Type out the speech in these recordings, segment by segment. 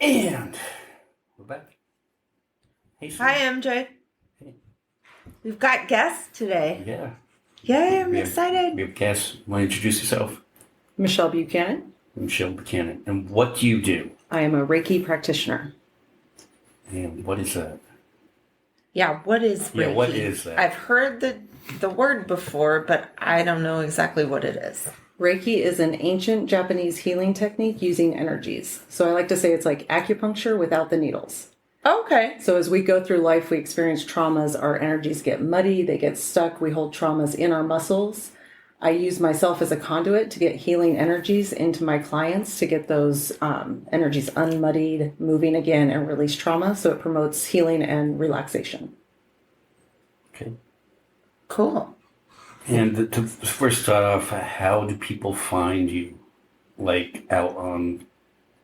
And we're back. Hey, Sue. Hi, MJ. Hey. We've got guests today. Yeah. Yay, I'm excited. We have guests. Want to introduce yourself? Michelle Buchanan. Michelle Buchanan. And what do you do? I am a Reiki practitioner. And what is that? Yeah, what is Reiki? Yeah, what is that? I've heard the word before, but I don't know exactly what it is. Reiki is an ancient Japanese healing technique using energies. So I like to say it's like acupuncture without the needles. Okay. So as we go through life, we experience traumas. Our energies get muddy. They get stuck. We hold traumas in our muscles. I use myself as a conduit to get healing energies into my clients to get those energies unmuddied, moving again, and release trauma. So it promotes healing and relaxation. Okay. Cool. And to first start off, how do people find you? Like out on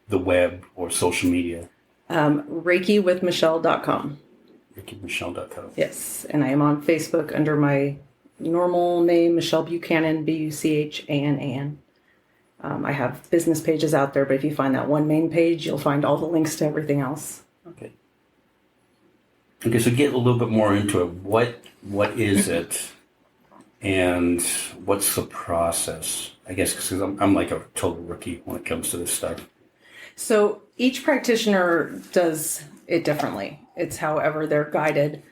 the web or social media? ReikiWithMichelle.com. ReikiMichelle.com. Yes, and I am on Facebook under my normal name, Michelle Buchanan, Buchanan. I have business pages out there, but if you find that one main page, you'll find all the links to everything else. Okay. Okay, so get a little bit more into it. What is it, and what's the process? I guess because I'm like a total rookie when it comes to this stuff. So each practitioner does it differently. It's however they're guided.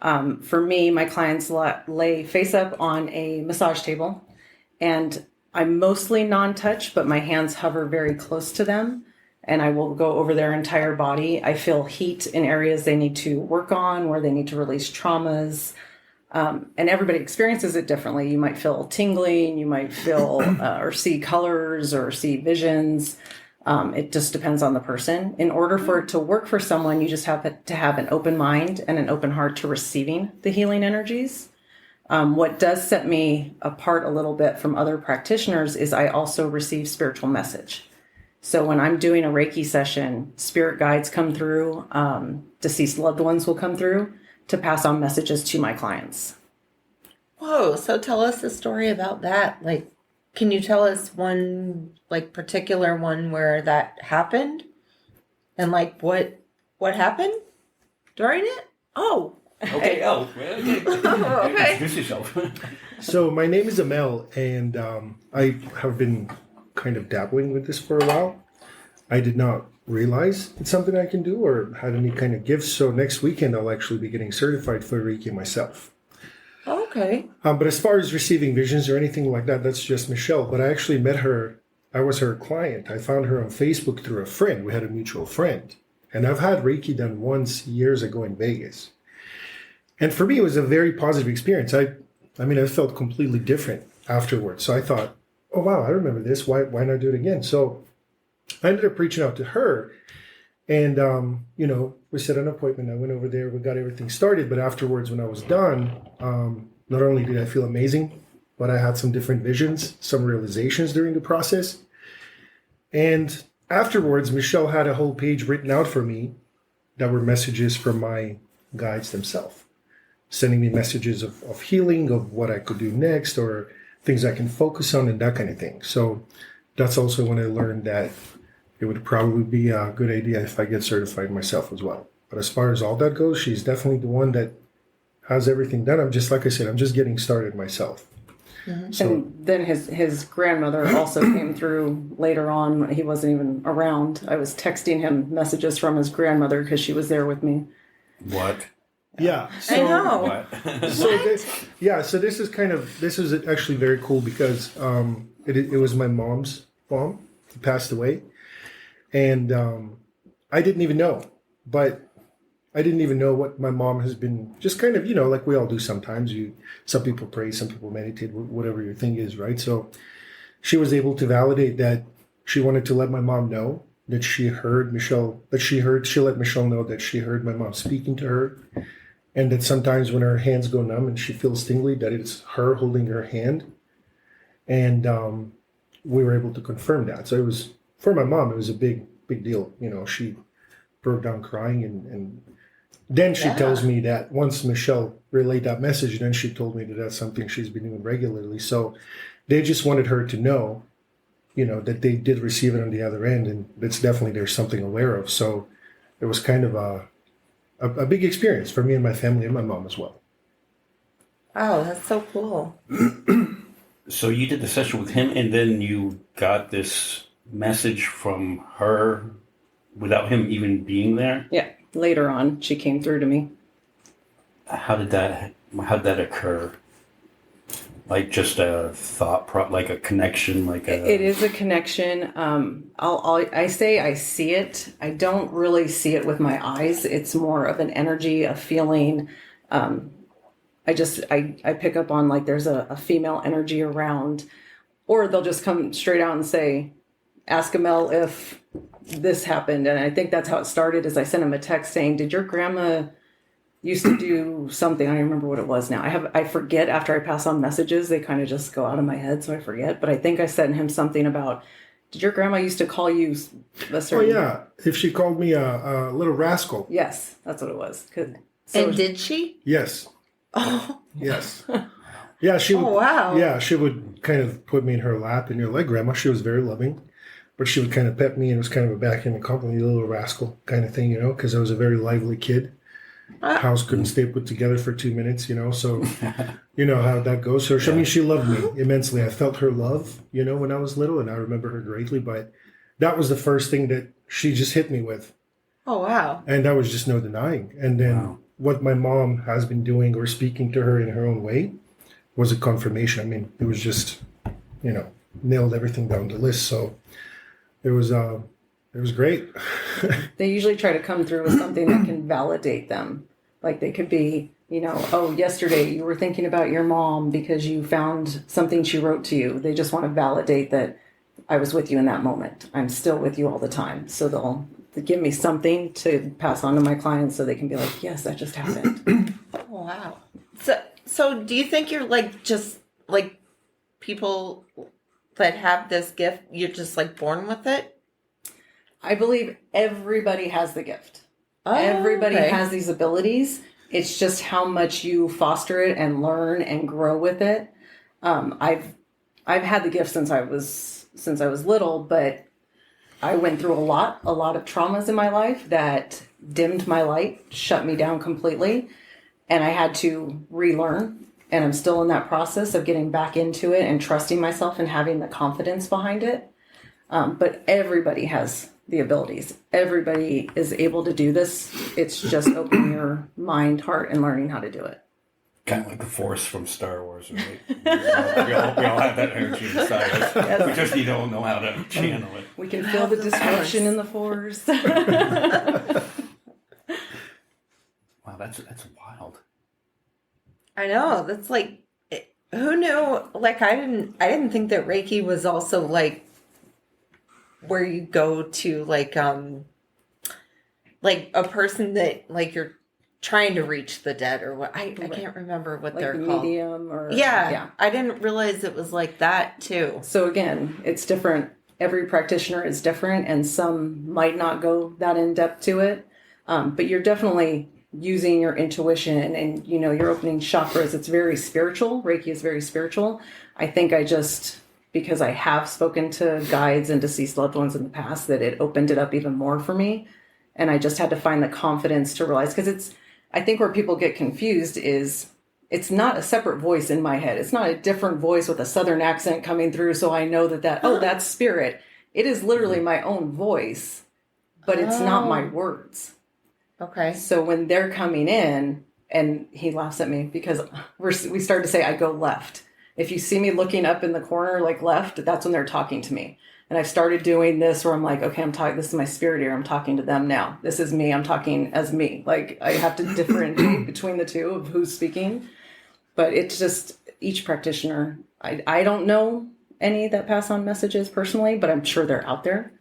For me, my clients lay face up on a massage table, and I'm mostly non-touch, but my hands hover very close to them, and I will go over their entire body. I feel heat in areas they need to work on, where they need to release traumas, and everybody experiences it differently. You might feel tingling, you might feel or see colors or see visions. It just depends on the person. In order for it to work for someone, you just have to have an open mind and an open heart to receiving the healing energies. What does set me apart a little bit from other practitioners is I also receive spiritual message. So when I'm doing a Reiki session, spirit guides come through, deceased loved ones will come through to pass on messages to my clients. Whoa, so tell us a story about that. Like, can you tell us one, like, particular one where that happened? And, like, what happened during it? Oh. Okay. Okay. Okay. Introduce yourself. So my name is Amel, and I have been kind of dabbling with this for a while. I did not realize it's something I can do or had any kind of gifts. So next weekend I'll actually be getting certified for Reiki myself. Okay. But as far as receiving visions or anything like that, that's just Michelle. But I actually met her. I was her client. I found her on Facebook through a friend. We had a mutual friend. And I've had Reiki done once years ago in Vegas. And for me, it was a very positive experience. I felt completely different afterwards. So I thought, oh, wow, I remember this. Why not do it again? So I ended up reaching out to her. And, we set an appointment. I went over there. We got everything started. But afterwards, when I was done, not only did I feel amazing, but I had some different visions, some realizations during the process. And afterwards, Michelle had a whole page written out for me that were messages from my guides themselves, sending me messages of healing, of what I could do next, or things I can focus on and that kind of thing. So that's also when I learned that it would probably be a good idea if I get certified myself as well. But as far as all that goes, she's definitely the one that has everything done. I'm just, like I said, I'm just getting started myself. Mm-hmm. So, and then his grandmother also came through later on. He wasn't even around. I was texting him messages from his grandmother because she was there with me. What? yeah. So, I know. What? So this is actually very cool because it was my mom's mom who passed away. And I didn't even know. But I didn't even know what my mom has been just kind of, like we all do sometimes. Some people pray, some people meditate, whatever your thing is, right? So she was able to validate that she wanted to let my mom know that she let Michelle know that she heard my mom speaking to her. And that sometimes when her hands go numb and she feels tingly, that it's her holding her hand. And we were able to confirm that. So it was, for my mom, it was a big deal. She broke down crying and then she tells me that once Michelle relayed that message, then she told me that that's something she's been doing regularly. So they just wanted her to know, that they did receive it on the other end, and it's definitely there's something aware of. So it was kind of a big experience for me and my family and my mom as well. Oh, that's so cool. So you did the session with him, and then you got this message from her without him even being there? Yeah. Later on, she came through to me. How did that occur? Like just a like a connection, like a... It is a connection. I say I see it. I don't really see it with my eyes. It's more of an energy, a feeling. I pick up on like there's a female energy around, or they'll just come straight out and say, ask Amel if this happened. And I think that's how it started, is I sent him a text saying, did your grandma used to do something? I don't remember what it was now. I forget. After I pass on messages, they kind of just go out of my head, so I forget. But I think I sent him something about, did your grandma used to call you a certain... Oh yeah, if she called me a little rascal. Yes, that's what it was. And did she? Yes. Oh. Yes. Yeah, she would. Oh, wow. Yeah, she would kind of put me in her lap, and you're like, Grandma. She was very loving, but she would kind of pet me, and it was kind of a backhanded compliment, you little rascal kind of thing, because I was a very lively kid. House couldn't stay put together for 2 minutes, so you know how that goes. So I mean, she loved me immensely. I felt her love, when I was little, and I remember her greatly. But that was the first thing that she just hit me with. Oh, wow. And that was just no denying. And then what my mom has been doing or speaking to her in her own way was a confirmation. I mean, it was just, nailed everything down the list. So it was great. They usually try to come through with something that can validate them. Like they could be, oh, yesterday you were thinking about your mom because you found something she wrote to you. They just want to validate that I was with you in that moment. I'm still with you all the time. So they'll give me something to pass on to my clients so they can be like, yes, that just happened. Oh, wow. So do you think you're just people that have this gift, you're just born with it? I believe everybody has the gift. Oh, Everybody okay. has these abilities. It's just how much you foster it and learn and grow with it. I've had the gift since I was little, but I went through a lot of traumas in my life that dimmed my light, shut me down completely, and I had to relearn. And I'm still in that process of getting back into it and trusting myself and having the confidence behind it. But everybody has the abilities. Everybody is able to do this. It's just opening your mind, heart, and learning how to do it. Kind of like the Force from Star Wars, right? we all have that energy inside us. Yes. We just don't know how to channel it. We can feel the destruction in the Force. Wow, that's wild. I know. That's who knew? I didn't think that Reiki was also where you go to a person that you're trying to reach the dead or what. I can't remember what they're called. Medium or Yeah. I didn't realize it was like that too. So again, it's different. Every practitioner is different, and some might not go that in depth to it. But you're definitely using your intuition and you're opening chakras. It's very spiritual. Reiki is very spiritual. I think because I have spoken to guides and deceased loved ones in the past, that it opened it up even more for me. And I just had to find the confidence to realize, because I think where people get confused is it's not a separate voice in my head. It's not a different voice with a Southern accent coming through. So I know that's spirit. It is literally my own voice, but it's not my words. Okay. So when they're coming in, and he laughs at me because we start to say, I go left. If you see me looking up in the corner, left, that's when they're talking to me. And I've started doing this where I'm like, okay, this is my spirit ear. I'm talking to them now. This is me. I'm talking as me. I have to differentiate between the two of who's speaking. But it's just each practitioner. I don't know any that pass on messages personally, but I'm sure they're out there.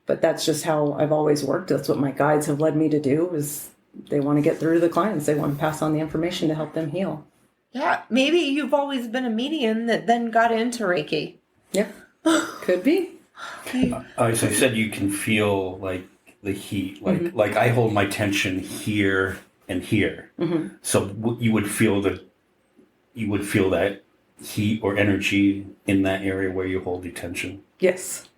But that's just how I've always worked. That's what my guides have led me to do, is they want to get through to the clients. They want to pass on the information to help them heal. Yeah. Maybe you've always been a medium that then got into Reiki. Yeah. Could be. So you said you can feel the heat, like I hold my tension here and here. Mm-hmm. So you would feel that heat or energy in that area where you hold your tension? Yes.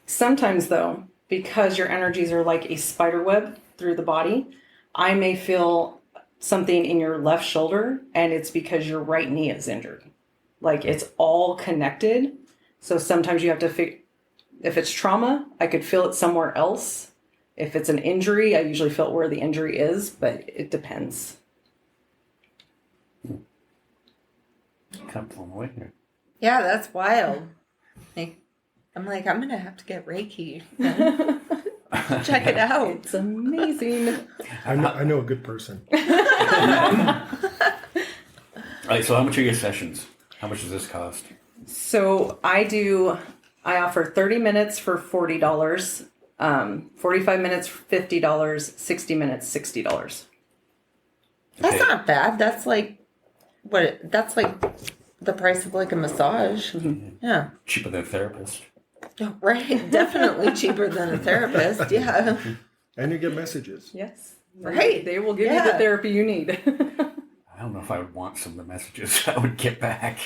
Sometimes, though, because your energies are like a spider web through the body, I may feel something in your left shoulder, and it's because your right knee is injured. Like it's all connected. So sometimes you have to figure, if it's trauma, I could feel it somewhere else. If it's an injury, I usually feel where the injury is, but it depends. Kind of blown away here. Yeah, that's wild. I'm like, I'm gonna have to get Reiki. Check it out. It's amazing. I know a good person. All right, so how much are your sessions? How much does this cost? So I offer 30 minutes for $40, 45 minutes $50, 60 minutes $60. That's Okay. not bad. That's like that's like the price of like a massage. Yeah. Cheaper than a therapist. Right. Definitely cheaper than a therapist. Yeah. And you get messages. Yes. Right. They will give you Yeah. the therapy you need. I don't know if I would want some of the messages I would get back.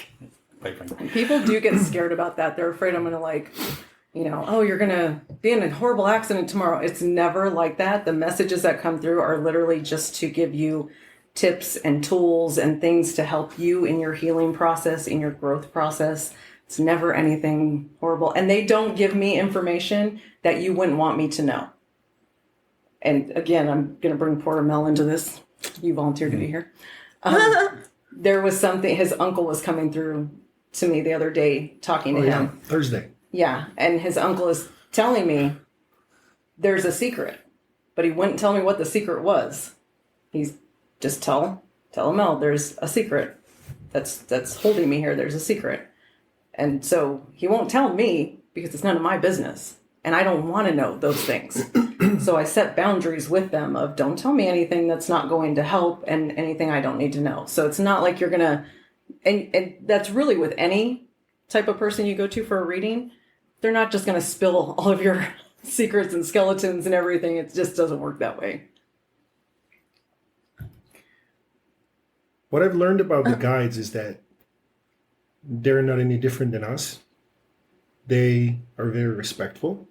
Quite frankly. People do get scared about that. They're afraid I'm going to oh, you're going to be in a horrible accident tomorrow. It's never like that. The messages that come through are literally just to give you tips and tools and things to help you in your healing process, in your growth process. It's never anything horrible. And they don't give me information that you wouldn't want me to know. And again, I'm going to bring poor Mel into this. You volunteered to be here. There was something, his uncle was coming through to me the other day talking to him. Thursday. Yeah. And his uncle is telling me there's a secret, but he wouldn't tell me what the secret was. He's just tell him, Mel, there's a secret that's holding me here. There's a secret. And so he won't tell me because it's none of my business. And I don't want to know those things. So I set boundaries with them of don't tell me anything that's not going to help and anything I don't need to know. So it's not like you're going to, and that's really with any type of person you go to for a reading. They're not just going to spill all of your secrets and skeletons and everything. It just doesn't work that way. What I've learned about the guides is that they're not any different than us. They are very respectful.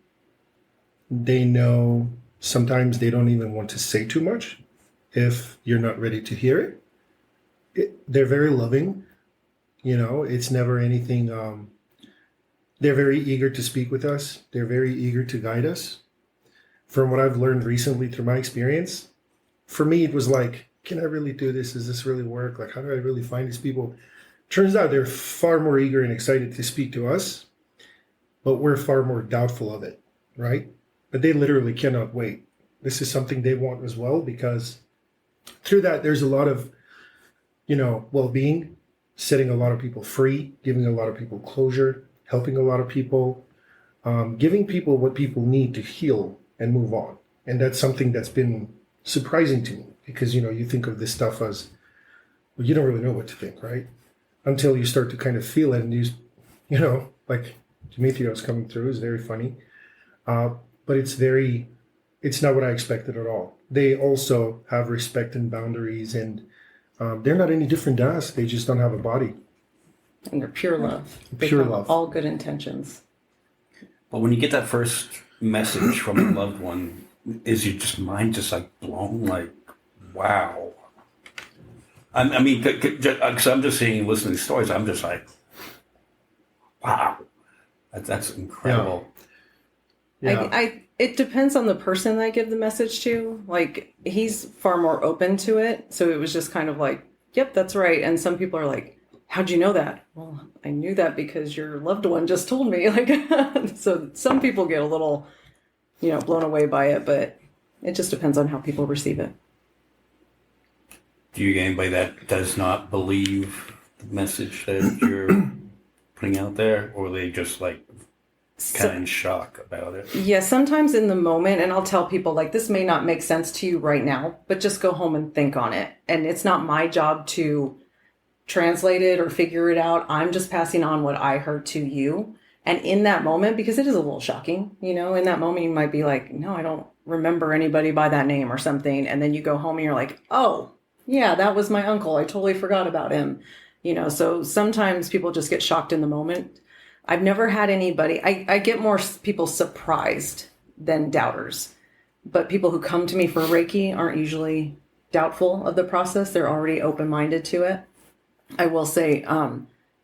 They know sometimes they don't even want to say too much if you're not ready to hear it. They're very loving. It's never anything. They're very eager to speak with us. They're very eager to guide us. From what I've learned recently through my experience, for me, it was like, can I really do this? Does this really work? Like, how do I really find these people? Turns out they're far more eager and excited to speak to us, but we're far more doubtful of it, right? But they literally cannot wait. This is something they want as well, because through that, there's a lot of, well-being, setting a lot of people free, giving a lot of people closure, helping a lot of people, giving people what people need to heal and move on. And that's something that's been surprising to me because, you think of this stuff as, well, you don't really know what to think, right? Until you start to kind of feel it and like Demetrios coming through is very funny. But it's not what I expected at all. They also have respect and boundaries, and they're not any different to us. They just don't have a body. And they're pure love. Pure love. All good intentions. But when you get that first message from a loved one, is your mind just like blown? Like, wow. I mean, because I'm just seeing, listening to stories, I'm just like, wow, that's incredible. Yeah. It depends on the person that I give the message to. Like, he's far more open to it. So it was just kind of like, yep, that's right. And some people are like, how'd you know that? Well, I knew that because your loved one just told me. Like, so some people get a little, blown away by it, but it just depends on how people receive it. Do you get anybody that does not believe the message that you're putting out there, or are they just like kind of in shock about it? Yeah, sometimes in the moment, and I'll tell people like, this may not make sense to you right now, but just go home and think on it. And it's not my job to translate it or figure it out. I'm just passing on what I heard to you. And in that moment, because it is a little shocking, in that moment, you might be like, no, I don't remember anybody by that name or something. And then you go home and you're like, oh, yeah, that was my uncle. I totally forgot about him. So sometimes people just get shocked in the moment. I've never had anybody, I get more people surprised than doubters, but people who come to me for Reiki aren't usually doubtful of the process. They're already open-minded to it. I will say,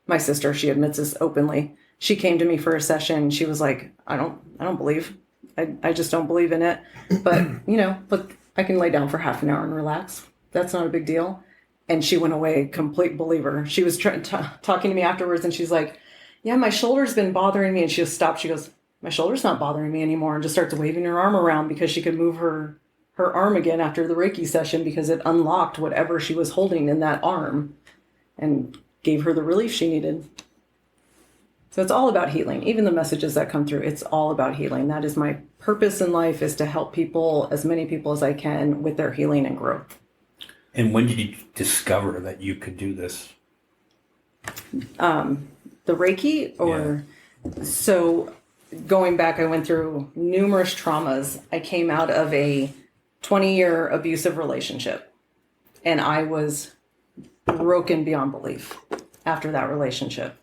my sister, she admits this openly. She came to me for a session. She was like, I don't believe. I just don't believe in it. But, look, I can lay down for half an hour and relax. That's not a big deal. And she went away complete believer. She was talking to me afterwards, and she's like, yeah, my shoulder's been bothering me. And she just stopped. She goes, my shoulder's not bothering me anymore. And just starts waving her arm around because she could move her arm again after the Reiki session because it unlocked whatever she was holding in that arm and gave her the relief she needed. So it's all about healing. Even the messages that come through, it's all about healing. That is my purpose in life, is to help people, as many people as I can, with their healing and growth. And when did you discover that you could do this? The Reiki, or so going back, I went through numerous traumas. I came out of a 20-year abusive relationship, and I was broken beyond belief after that relationship,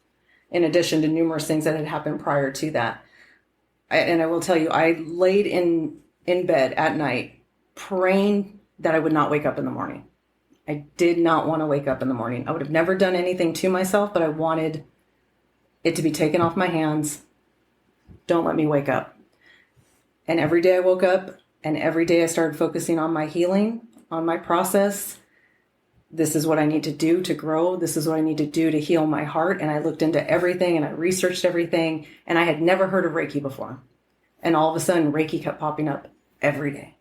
in addition to numerous things that had happened prior to that. And I will tell you, I laid in bed at night praying that I would not wake up in the morning. I did not want to wake up in the morning. I would have never done anything to myself, but I wanted it to be taken off my hands. Don't let me wake up. And every day I woke up, and every day I started focusing on my healing, on my process. This is what I need to do to grow. This is what I need to do to heal my heart. And I looked into everything and I researched everything, and I had never heard of Reiki before. And all of a sudden, Reiki kept popping up every day.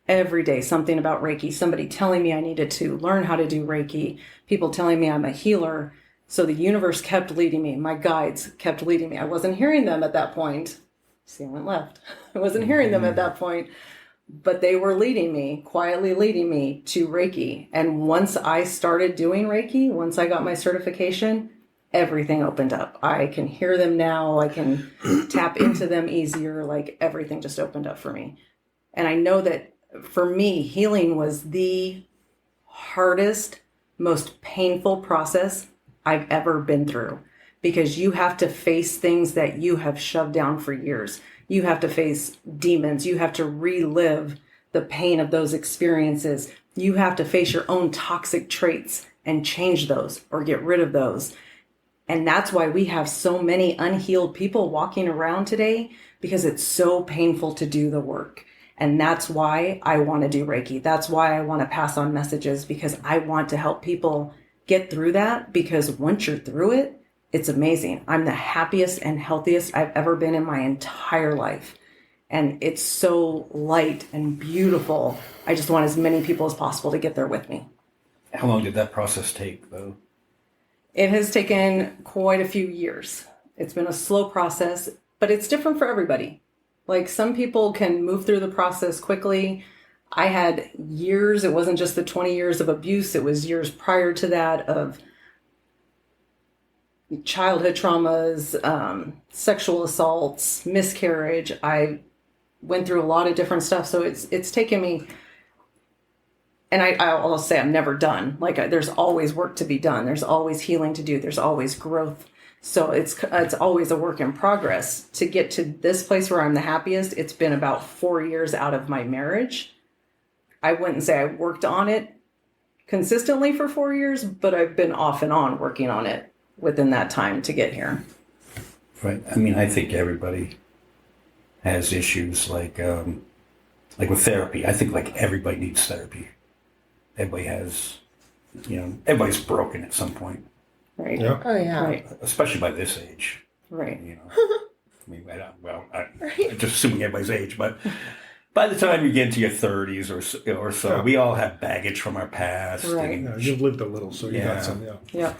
Every day, something about Reiki, somebody telling me I needed to learn how to do Reiki, people telling me I'm a healer. So the universe kept leading me. My guides kept leading me. I wasn't hearing them at that point. See, I went left. I wasn't hearing them at that point, but they were leading me, quietly leading me to Reiki. And once I started doing Reiki, once I got my certification, everything opened up. I can hear them now. I can tap into them easier. Like, everything just opened up for me. And I know that for me, healing was the hardest, most painful process I've ever been through, because you have to face things that you have shoved down for years. You have to face demons. You have to relive the pain of those experiences. You have to face your own toxic traits and change those or get rid of those. And that's why we have so many unhealed people walking around today, because it's so painful to do the work. And that's why I want to do Reiki. That's why I want to pass on messages, because I want to help people get through that, because once you're through it, it's amazing. I'm the happiest and healthiest I've ever been in my entire life. And it's so light and beautiful. I just want as many people as possible to get there with me. How long did that process take, though? It has taken quite a few years. It's been a slow process, but it's different for everybody. Like, some people can move through the process quickly. I had years. It wasn't just the 20 years of abuse. It was years prior to that of childhood traumas, sexual assaults, miscarriage. I went through a lot of different stuff. So it's taken me, and I'll say I'm never done. Like, there's always work to be done. There's always healing to do. There's always growth. So it's always a work in progress. To get to this place where I'm the happiest, it's been about 4 years out of my marriage. I wouldn't say I worked on it consistently for 4 years, but I've been off and on working on it within that time to get here. Right. I mean, I think everybody has issues like with therapy. I think like everybody needs therapy. Everybody has, everybody's broken at some point. Right. Yeah. Oh yeah. Right. Especially by this age. Right. I mean, I'm just assuming everybody's age, but by the time you get into your 30s or so, we all have baggage from our past. Right. Yeah, you've lived a little, so you got some, Yeah.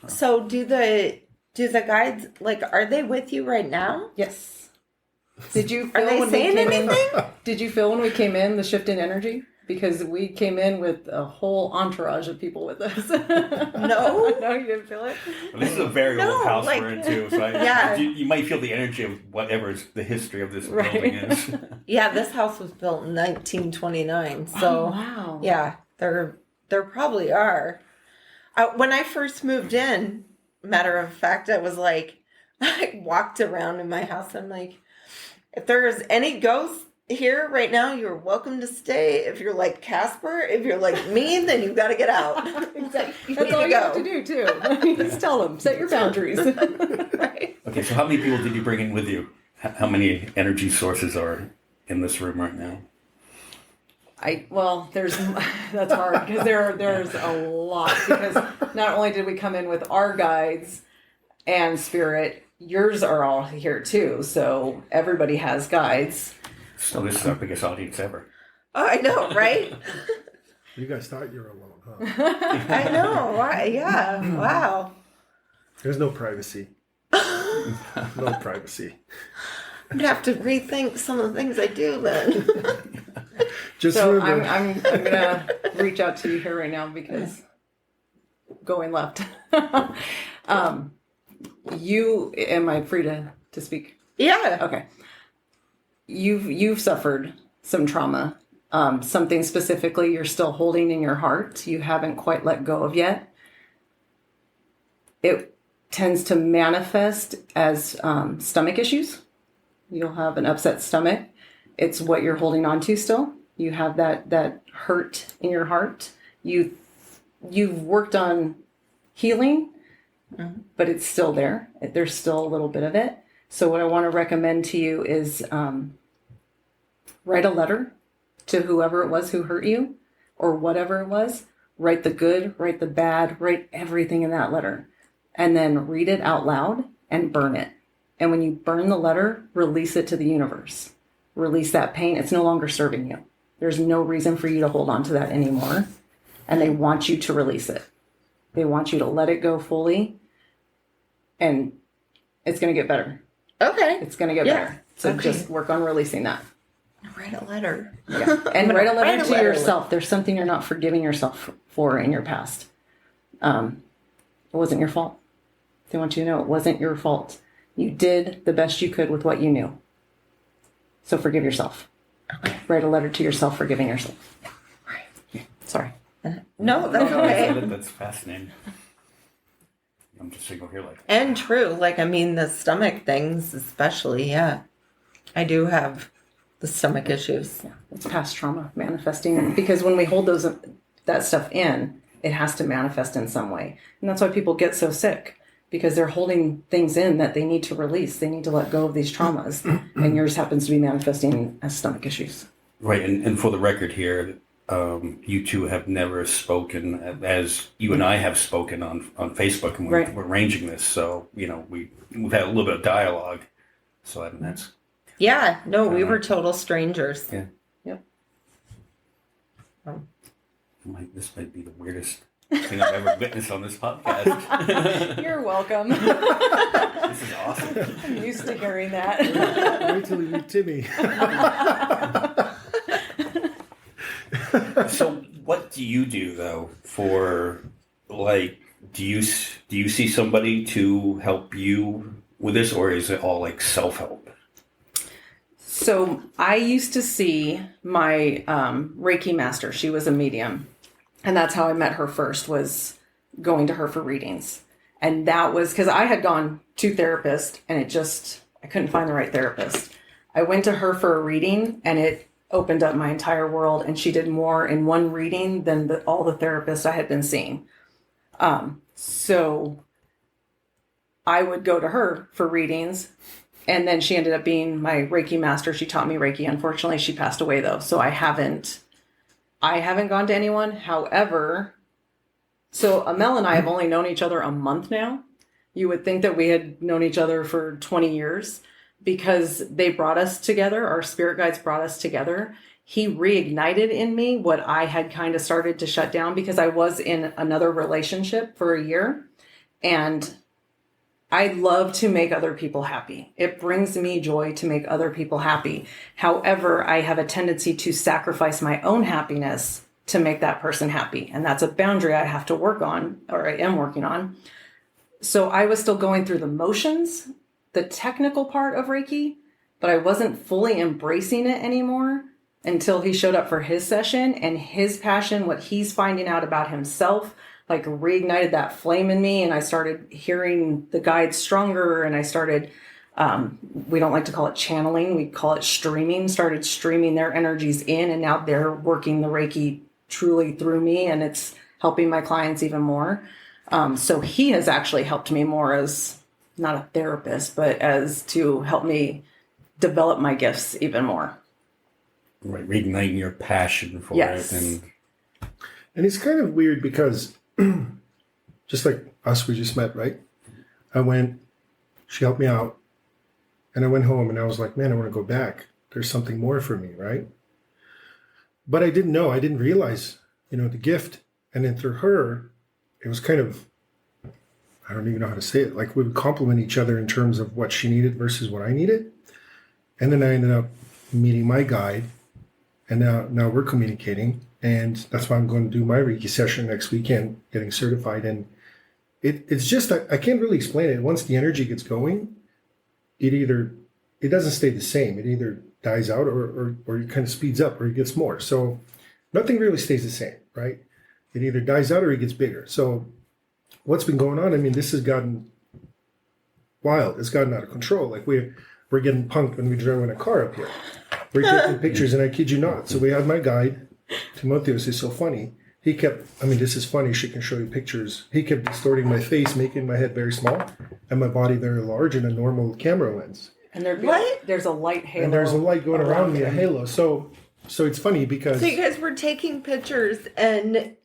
So do the guides, like, are they with you right now? Yes. Did you Are feel they when saying we came anything? in? Did you feel when we came in the shift in energy? Because we came in with a whole entourage of people with us. No. No, you didn't feel it? Well, this is a very No, old house like- we're in too, so Yeah. you might feel the energy of whatever the history of this Right. building is. Yeah, this house was built in 1929. So Oh, wow. yeah, There probably are. When I first moved in, matter of fact, I was like, I walked around in my house. I'm like, if there's any ghosts here right now, you're welcome to stay. If you're like Casper, if you're like me, then you've got to get out. Exactly. You That's need all to you go. have to do too. Just tell them, set your boundaries. Right. Okay, so how many people did you bring in with you? How many energy sources are in this room right now? There's that's hard because there's a lot, because not only did we come in with our guides and spirit, yours are all here too. So everybody has guides. So this is our biggest audience ever. Oh, I know, right? You guys thought you're alone, huh? I know. Right? Yeah. Wow. There's no privacy. No privacy. I'm gonna have to rethink some of the things I do then. Just So remember, I'm gonna reach out to you here right now because going left. You am I free to speak? Yeah. Okay. You've suffered some trauma. Something specifically you're still holding in your heart, you haven't quite let go of yet. It tends to manifest as stomach issues. You'll have an upset stomach. It's what you're holding on to still. You have that hurt in your heart. You've worked on healing, but it's still there. There's still a little bit of it. So what I want to recommend to you is write a letter to whoever it was who hurt you, or whatever it was. Write the good, write the bad, write everything in that letter, and then read it out loud and burn it. And when you burn the letter, release it to the universe. Release that pain. It's no longer serving you. There's no reason for you to hold on to that anymore. And they want you to release it. They want you to let it go fully. And it's going to get better. Okay. It's going to get Yeah. better. So Okay. just work on releasing that. Write a letter. Yeah. And write a letter Write a to letter. yourself. There's something you're not forgiving yourself for in your past. It wasn't your fault. They want you to know it wasn't your fault. You did the best you could with what you knew. So forgive yourself. Okay. Write a letter to yourself forgiving yourself. Right. Sorry. No, that's okay. That's fascinating. I'm just sitting over here like, And true. Like, I mean, the stomach things, especially. Yeah. I do have the stomach issues. Yeah, it's past trauma manifesting, because when we hold that stuff in, it has to manifest in some way. And that's why people get so sick, because they're holding things in that they need to release. They need to let go of these traumas. And yours happens to be manifesting as stomach issues. right. And for the record here, you two have never spoken as you and I have spoken on Facebook, and Right. we're arranging this. So, we've had a little bit of dialogue. So I mean, that's, Yeah. No, we were total strangers. yeah. Yep. This might be the weirdest thing I've ever witnessed on this podcast. You're welcome. This is awesome. I'm used to hearing that. wait till you meet Timmy. So what do you do though for, like, do you see somebody to help you with this, or is it all like self-help? So I used to see my Reiki master. She was a medium. And that's how I met her first, was going to her for readings. And that was because I had gone to therapists and I couldn't find the right therapist. I went to her for a reading and it opened up my entire world. And she did more in one reading than all the therapists I had been seeing. So I would go to her for readings. And then she ended up being my Reiki master. She taught me Reiki. Unfortunately, she passed away though. So I haven't gone to anyone. However, so Amel and I have only known each other a month now. You would think that we had known each other for 20 years because they brought us together. Our spirit guides brought us together. He reignited in me what I had kind of started to shut down, because I was in another relationship for a year, and I love to make other people happy. It brings me joy to make other people happy. However, I have a tendency to sacrifice my own happiness to make that person happy. And that's a boundary I have to work on, or I am working on. So I was still going through the motions, the technical part of Reiki, but I wasn't fully embracing it anymore. until he showed up for his session, and his passion, what he's finding out about himself, like reignited that flame in me. And I started hearing the guides stronger, and I started, we don't like to call it channeling, we call it streaming, started streaming their energies in, and now they're working the Reiki truly through me, and it's helping my clients even more. So he has actually helped me more as not a therapist, but as to help me develop my gifts even more. Right, reigniting your passion for Yes. it. And it's kind of weird because just like us, we just met, right? I went, she helped me out, and I went home and I was like, man, I want to go back. There's something more for me, right? But I didn't know, I didn't realize, the gift. And then through her, it was kind of, I don't even know how to say it. Like we would complement each other in terms of what she needed versus what I needed. And then I ended up meeting my guide, and now we're communicating. And that's why I'm going to do my Reiki session next weekend, getting certified. And it's just, I can't really explain it. Once the energy gets going, it doesn't stay the same. It either dies out or it kind of speeds up or it gets more. So nothing really stays the same, right? It either dies out or it gets bigger. So what's been going on? I mean, this has gotten wild. It's gotten out of control. Like we're getting punked when we drove in a car up here. We're taking pictures, and I kid you not. So we had my guide, Timotheus, is so funny. He kept, this is funny, she can show you pictures. He kept distorting my face, making my head very small and my body very large in a normal camera lens. And there's a light halo. And there's a light going around me, a halo. So it's funny because... So you guys were taking pictures and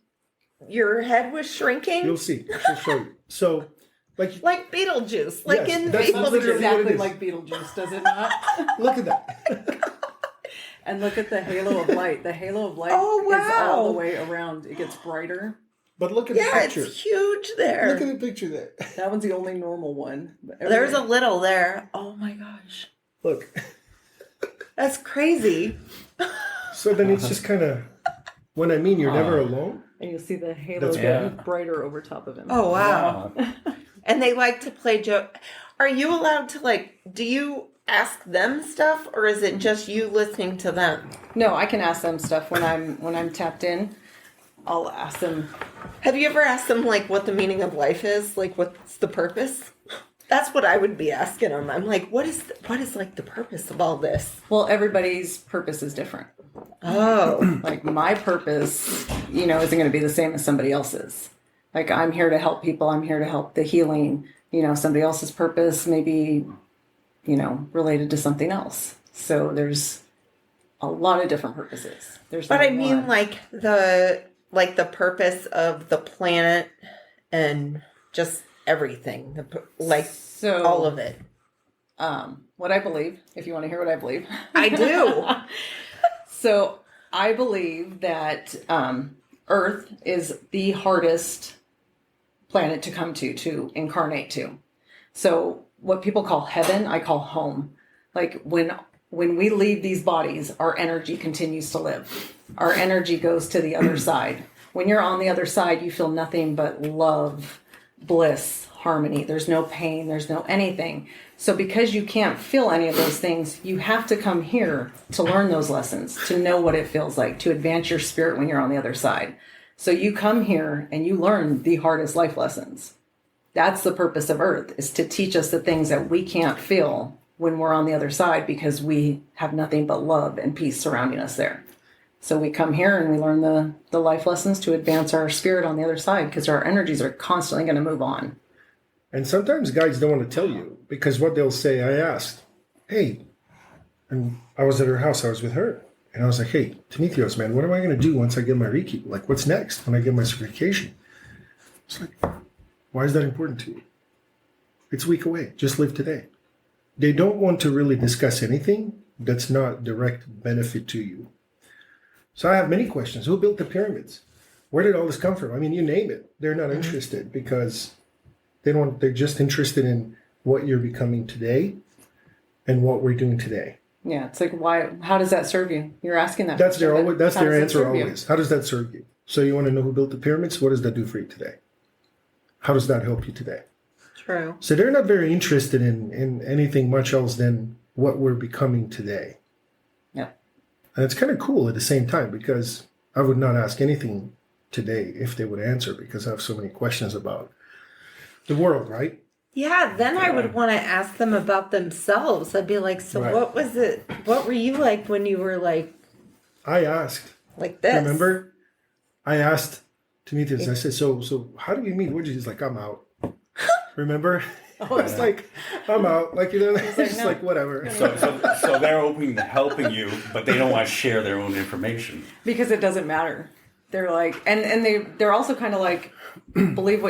your head was shrinking? You'll see. She'll show you. So... Like Beetlejuice. Like Yes, in that's Beetlejuice. literally what it exactly is. like Beetlejuice, does it not? Look at that. And look at the halo of light. The halo of light Oh, is all wow. the way around. It gets brighter. But look at the Yeah, picture. it's huge there. Look at the picture there. That one's the only normal one. But There's a everything- little there. Oh my gosh. Look. That's crazy. So then it's just kind of... When I mean you're never alone... And you'll see the halo That's getting right. brighter over top of him. Oh wow. And they like to play joke. Are you allowed to do you ask them stuff, or is it just you listening to them? No, I can ask them stuff when I'm tapped in. I'll ask them. Have you ever asked them what the meaning of life is? Like what's the purpose? That's what I would be asking them. I'm like, what is the purpose of all this? Well, everybody's purpose is different. Oh. Like my purpose, isn't going to be the same as somebody else's. Like I'm here to help people. I'm here to help the healing. Somebody else's purpose may be, related to something else. So there's a lot of different purposes. But I mean the purpose of the planet and just everything. So all of it. what I believe, if you want to hear what I believe. I do. So I believe that Earth is the hardest planet to come to incarnate to. So what people call heaven, I call home. Like when we leave these bodies, our energy continues to live. Our energy goes to the other side. When you're on the other side, you feel nothing but love, bliss, harmony. There's no pain. There's no anything. So because you can't feel any of those things, you have to come here to learn those lessons, to know what it feels like, to advance your spirit when you're on the other side. So you come here and you learn the hardest life lessons. That's the purpose of Earth, is to teach us the things that we can't feel when we're on the other side because we have nothing but love and peace surrounding us there. So we come here and we learn the life lessons to advance our spirit on the other side because our energies are constantly going to move on. And sometimes guides don't want to tell you because what they'll say, I asked, hey, and I was at her house, I was with her. And I was like, hey, Timotheus, man, what am I going to do once I get my Reiki? Like, what's next when I get my certification? It's like, why is that important to you? It's a week away. Just live today. They don't want to really discuss anything that's not direct benefit to you. So I have many questions. Who built the pyramids? Where did all this come from? I mean, you name it. They're not interested because they're just interested in what you're becoming today and what we're doing today. Yeah, it's like, why? How does that serve you? You're asking that. That's their question, that's how their does it answer serve you? always. How does that serve you? So you want to know who built the pyramids? What does that do for you today? How does that help you today? True. So they're not very interested in anything much else than what we're becoming today. Yeah. And it's kind of cool at the same time because I would not ask anything today if they would answer because I have so many questions about the world, right? Yeah, then I would want to ask them about themselves. I'd be like, so Right. what was it? What were you like when you were like I asked. this? Remember? I asked Demetrius, I said, so how do we meet? He's like, I'm out. Remember? It's like, I'm out. Like, it's just no. like, whatever. So they're open to helping you, but they don't want to share their own information. Because it doesn't matter. They're like, and they're also kind of like, believe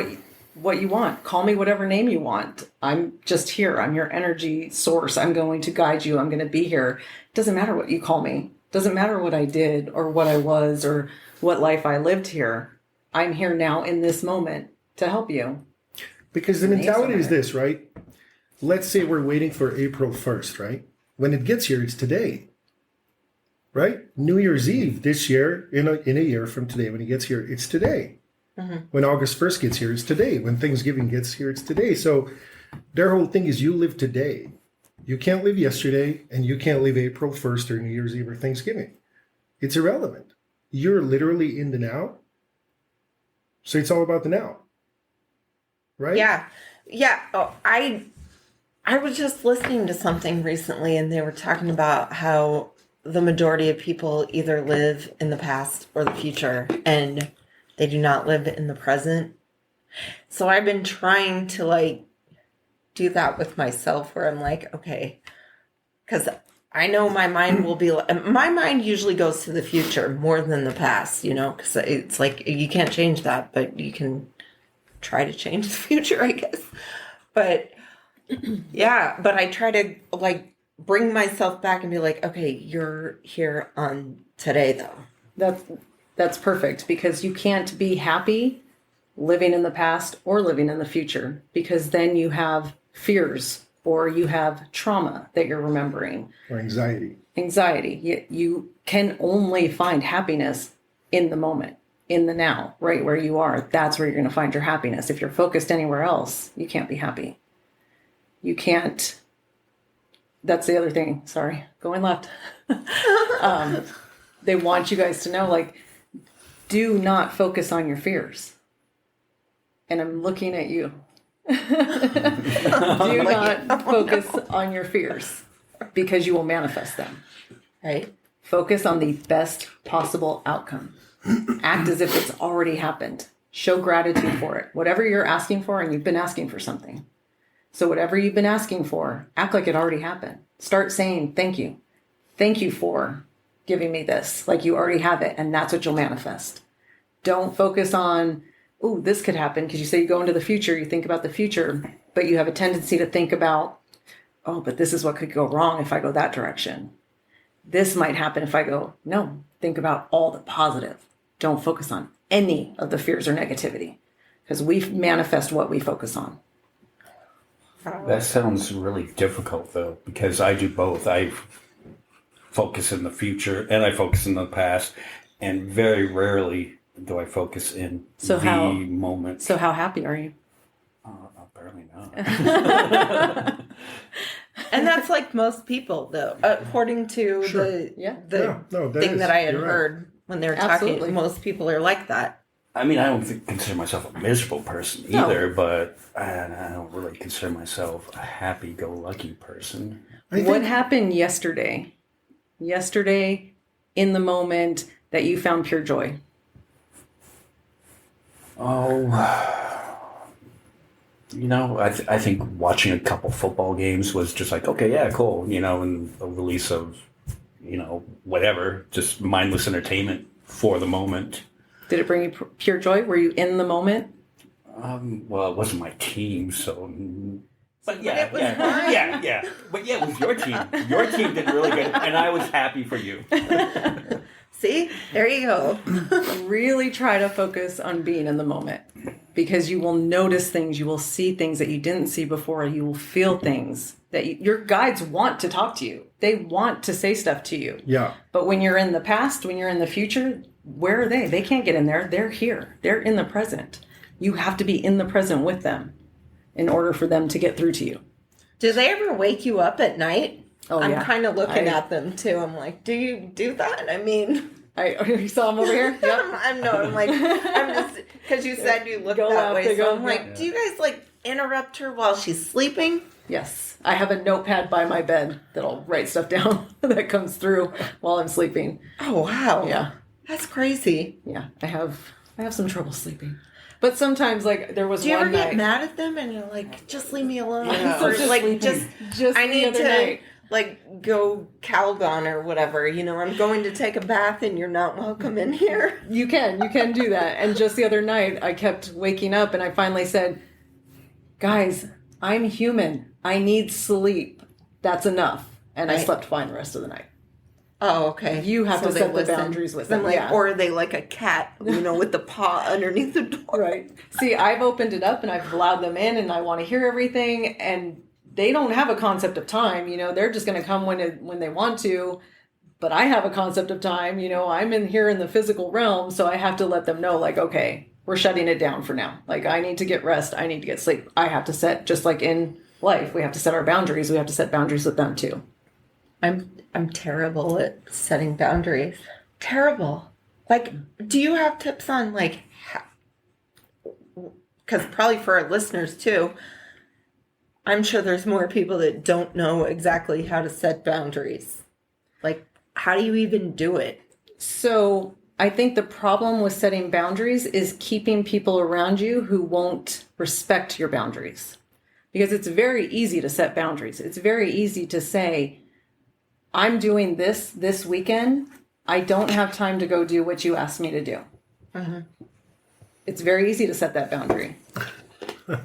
what you want. Call me whatever name you want. I'm just here. I'm your energy source. I'm going to guide you. I'm going to be here. Doesn't matter what you call me. Doesn't matter what I did or what I was or what life I lived here. I'm here now in this moment to help you. Because the mentality is this, right? Let's say we're waiting for April 1st, right? When it gets here, it's today. Right? New Year's Eve this year, in a year from today, when it gets here, it's today. When August 1st gets here, it's today. When Thanksgiving gets here, it's today. So their whole thing is you live today. You can't live yesterday, and you can't live April 1st or New Year's Eve or Thanksgiving. It's irrelevant. You're literally in the now. So it's all about the now. Right? Yeah. Yeah. Oh, I was just listening to something recently and they were talking about how the majority of people either live in the past or the future and they do not live in the present. So I've been trying to like do that with myself where I'm like, okay, because I know my mind will be, my mind usually goes to the future more than the past, because it's like, you can't change that, but you can try to change the future, I guess. But yeah, but I try to like bring myself back and be like, okay, you're here on today though. That's perfect because you can't be happy living in the past or living in the future because then you have fears or you have trauma that you're remembering. Or anxiety. You can only find happiness in the moment, in the now, right where you are. That's where you're going to find your happiness. If you're focused anywhere else, you can't be happy. You can't. That's the other thing. Sorry, going left. They want you guys to know, like, do not focus on your fears. And I'm looking at you. Do not focus on your fears because you will manifest them. Right? Focus on the best possible outcome. Act as if it's already happened. Show gratitude for it. Whatever you're asking for, and you've been asking for something. So whatever you've been asking for, act like it already happened. Start saying thank you. Thank you for giving me this. Like you already have it, and that's what you'll manifest. Don't focus on, oh, this could happen, because you say you go into the future, you think about the future, but you have a tendency to think about, oh, but this is what could go wrong if I go that direction. This might happen if I go, no, think about all the positive. Don't focus on any of the fears or negativity, because we manifest what we focus on. That sounds really difficult, though, because I do both. I focus in the future and I focus in the past, and very rarely do I focus in the moment. So how happy are you? Apparently not. And that's like most people, though, according to the thing that I had heard when they were Absolutely. talking. Most people are like that. I mean, I don't consider myself a miserable person either, but I don't really consider myself a happy-go-lucky person. What happened yesterday? Yesterday, in the moment that you found pure joy? Oh, I think watching a couple football games was just like, okay, yeah, cool, and a release of, whatever, just mindless entertainment for the moment. Did it bring you pure joy? Were you in the moment? Well, it wasn't my team, so. But But it was mine. yeah. But yeah, it was your team. Your team did really good, and I was happy for you. See? There you go. Really try to focus on being in the moment, because you will notice things, you will see things that you didn't see before, you will feel things that your guides want to talk to you. They want to say stuff to you. Yeah. But when you're in the past, when you're in the future, where are they? They can't get in there. They're here. They're in the present. You have to be in the present with them in order for them to get through to you. Do they ever wake you up at night? Oh, I'm yeah. kind of looking I- at them too. I'm like, do you do that? I mean, You saw him over here? Yep. I'm like, I'm just, because you said you look Go that out, way. they So go, I'm like, yeah. do you guys like interrupt her while she's sleeping? Yes. I have a notepad by my bed that'll write stuff down that comes through while I'm sleeping. Oh, wow. Yeah. That's crazy. Yeah. I have some trouble sleeping. But sometimes, like, there was Do you one ever get night. mad at them and you're like, just leave me alone? Yeah. Or, Just like, sleeping. just I the need other to night. like go Calgon or whatever. You know, I'm going to take a bath and you're not welcome in here. You can do that. And just the other night, I kept waking up and I finally said, guys, I'm human. I need sleep. That's enough. And I Right. slept fine the rest of the night. Oh, okay. You have to they set the listen. boundaries with I'm them, like, yeah. or are they like a cat, you know, with the paw underneath the door? Right. See, I've opened it up and I've allowed them in and I want to hear everything. And they don't have a concept of time. You know, they're just going to come when they want to. But I have a concept of time. You know, I'm in here in the physical realm. So I have to let them know, like, okay, we're shutting it down for now. Like, I need to get rest. I need to get sleep. I have to set, just like in life, we have to set our boundaries. We have to set boundaries with them too. I'm terrible at setting boundaries. Terrible. Like, do you have tips on like, because probably for our listeners too, I'm sure there's more people that don't know exactly how to set boundaries. Like, how do you even do it? So I think the problem with setting boundaries is keeping people around you who won't respect your boundaries. Because it's very easy to set boundaries. It's very easy to say, I'm doing this weekend. I don't have time to go do what you asked me to do. Mm-hmm. It's very easy to set that boundary.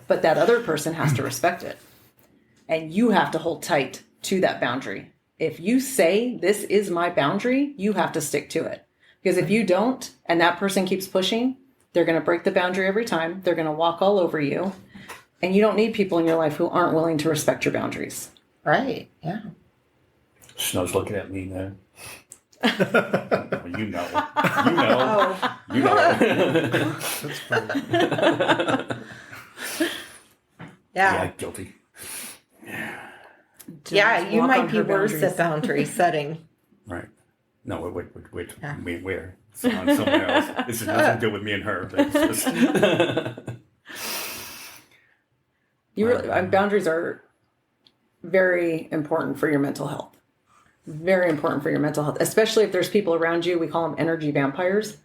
But that other person has to respect it. And you have to hold tight to that boundary. If you say, this is my boundary, you have to stick to it. Because if you don't, and that person keeps pushing, they're going to break the boundary every time. They're going to walk all over you. And you don't need people in your life who aren't willing to respect your boundaries. Right. Yeah. Snow's looking at me now. You know. You know. Oh. You know. That's funny. Yeah. Yeah, guilty. Yeah, Just you walk might on be her worse boundaries. at boundary setting. Right. No, wait. Yeah. I mean, where? It's on someone else. This has nothing to do with me and her. But it's just Boundaries are very important for your mental health. Very important for your mental health, especially if there's people around you. We call them energy vampires,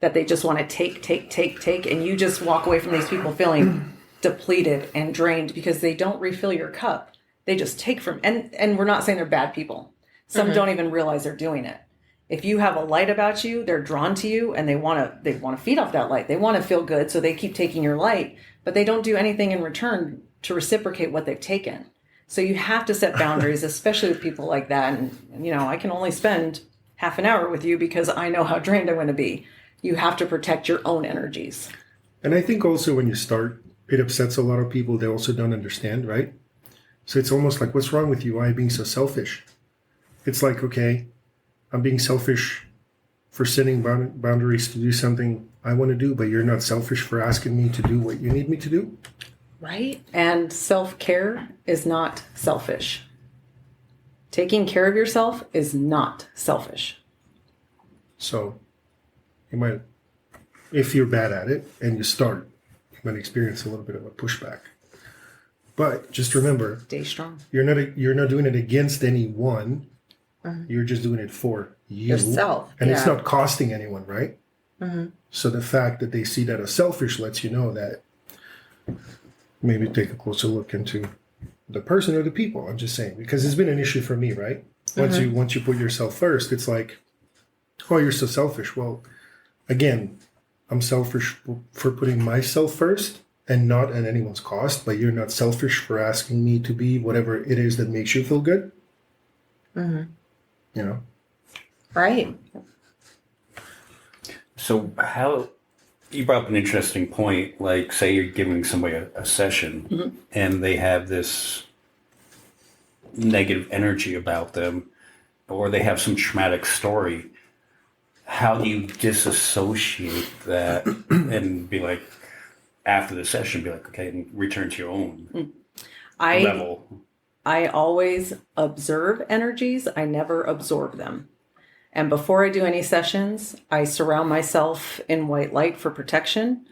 that they just want to take, and you just walk away from these people feeling depleted and drained because they don't refill your cup. They just take from, and we're not saying they're bad people. Some don't even realize they're doing it. If you have a light about you, they're drawn to you and they want to feed off that light. They want to feel good, so they keep taking your light, but they don't do anything in return to reciprocate what they've taken. So you have to set boundaries, especially with people like that. And, you know, I can only spend half an hour with you because I know how drained I'm going to be. You have to protect your own energies. And I think also when you start, it upsets a lot of people. They also don't understand, right? So it's almost like, what's wrong with you? Why are you being so selfish? It's like, okay, I'm being selfish for setting boundaries to do something I want to do, but you're not selfish for asking me to do what you need me to do. Right? And self-care is not selfish. Taking care of yourself is not selfish. So you might, if you're bad at it and you start, you might experience a little bit of a pushback. But just remember, Stay strong. you're not doing it against anyone. You're just doing it for you. Yourself, And it's yeah. not costing anyone, right? So the fact that they see that as selfish lets you know that maybe take a closer look into the person or the people. I'm just saying, because it's been an issue for me, right? Once you put yourself first, it's like, oh, you're so selfish. Well, again, I'm selfish for putting myself first and not at anyone's cost, but you're not selfish for asking me to be whatever it is that makes you feel good. You know? Right. so how you brought up an interesting point. Like, say you're giving somebody a session and they have this negative energy about them, or they have some traumatic story. How do you disassociate that and be like, after the session, be like, okay, and return to your own level? I always observe energies. I never absorb them. And before I do any sessions, I surround myself in white light for protection.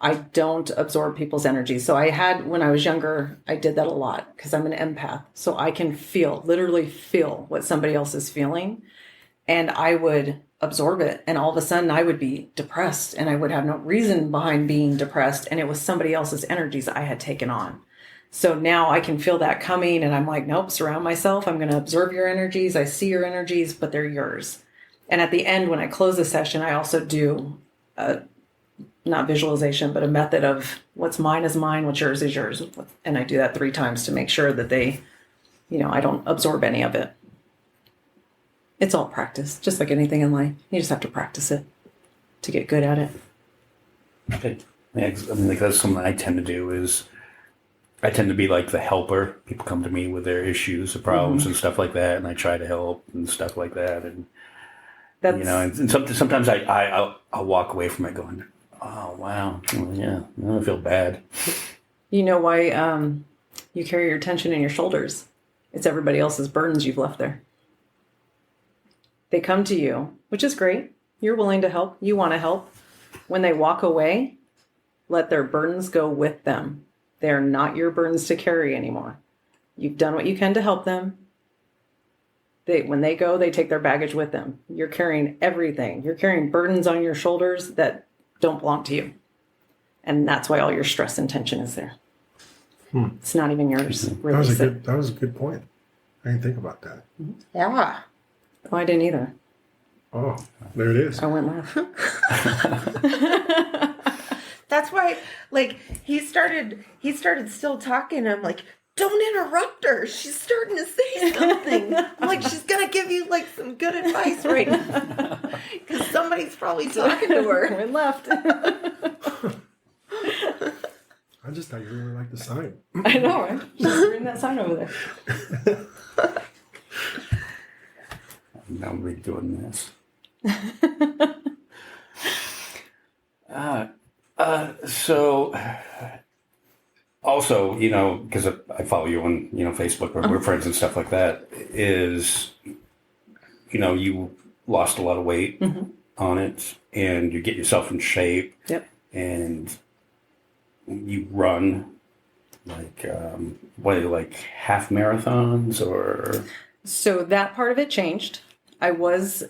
I don't absorb people's energy. So when I was younger, I did that a lot because I'm an empath. So I can literally feel what somebody else is feeling. And I would absorb it. And all of a sudden I would be depressed and I would have no reason behind being depressed. And it was somebody else's energies I had taken on. So now I can feel that coming and I'm like, nope, surround myself. I'm going to observe your energies. I see your energies, but they're yours. And at the end, when I close the session, I also do not visualization, but a method of what's mine is mine, what's yours is yours. And I do that 3 times to make sure that I don't absorb any of it. It's all practice, just like anything in life. You just have to practice it to get good at it. Okay. Yeah, 'cause, I mean, like that's something I tend to do is I tend to be like the helper. People come to me with their issues or problems and stuff like that, and I try to help and stuff like that. And and sometimes I'll walk away from it going, oh wow, yeah, I feel bad. You know why you carry your tension in your shoulders? It's everybody else's burdens you've left there. They come to you, which is great. You're willing to help. You want to help. When they walk away, let their burdens go with them. They're not your burdens to carry anymore. You've done what you can to help them. When they go, they take their baggage with them. You're carrying everything. You're carrying burdens on your shoulders that don't belong to you. And that's why all your stress and tension is there. It's not even yours. That was a good point. I didn't think about that. Yeah. Oh, I didn't either. Oh, there it is. I went left. That's why, like, he started still talking. I'm like, don't interrupt her. She's starting to say something. I'm like, she's going to give you, like, some good advice right now. Because somebody's probably talking to her. Went left. I just thought you really liked the sign. I know, right? Just reading that sign over there. Now I'm redoing this. So also, because I follow you on, Facebook, we're friends and stuff like that, is, you lost a lot of weight on it and you get yourself in shape. Yep. And you run like half marathons or? So that part of it changed. I always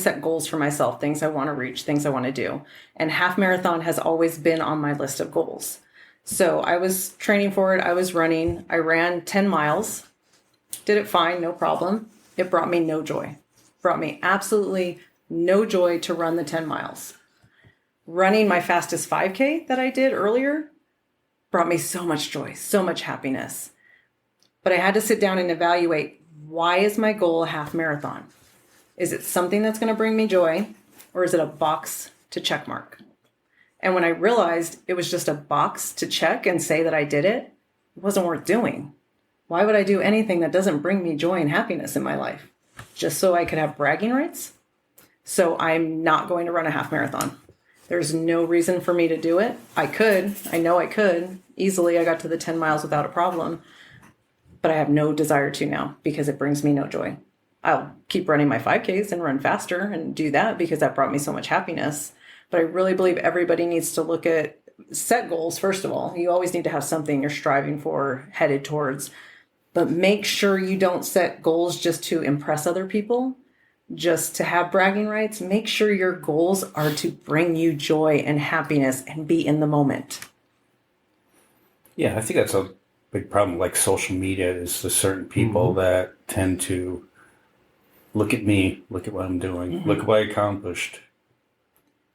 set goals for myself, things I want to reach, things I want to do. And half marathon has always been on my list of goals. So I was training for it. I was running. I ran 10 miles, did it fine, no problem. It brought me no joy. Brought me absolutely no joy to run the 10 miles. Running my fastest 5K that I did earlier brought me so much joy, so much happiness. But I had to sit down and evaluate, why is my goal a half marathon? Is it something that's going to bring me joy, or is it a box to check mark? And when I realized it was just a box to check and say that I did it, it wasn't worth doing. Why would I do anything that doesn't bring me joy and happiness in my life? Just so I could have bragging rights? So I'm not going to run a half marathon. There's no reason for me to do it. I could. I know I could. Easily, I got to the 10 miles without a problem. But I have no desire to now because it brings me no joy. I'll keep running my 5Ks and run faster and do that because that brought me so much happiness. But I really believe everybody needs to set goals, first of all. You always need to have something you're striving for, headed towards. But make sure you don't set goals just to impress other people, just to have bragging rights. Make sure your goals are to bring you joy and happiness and be in the moment. Yeah, I think that's a big problem. Like social media is the certain people that tend to look at me, look at what I'm doing, look at what I accomplished.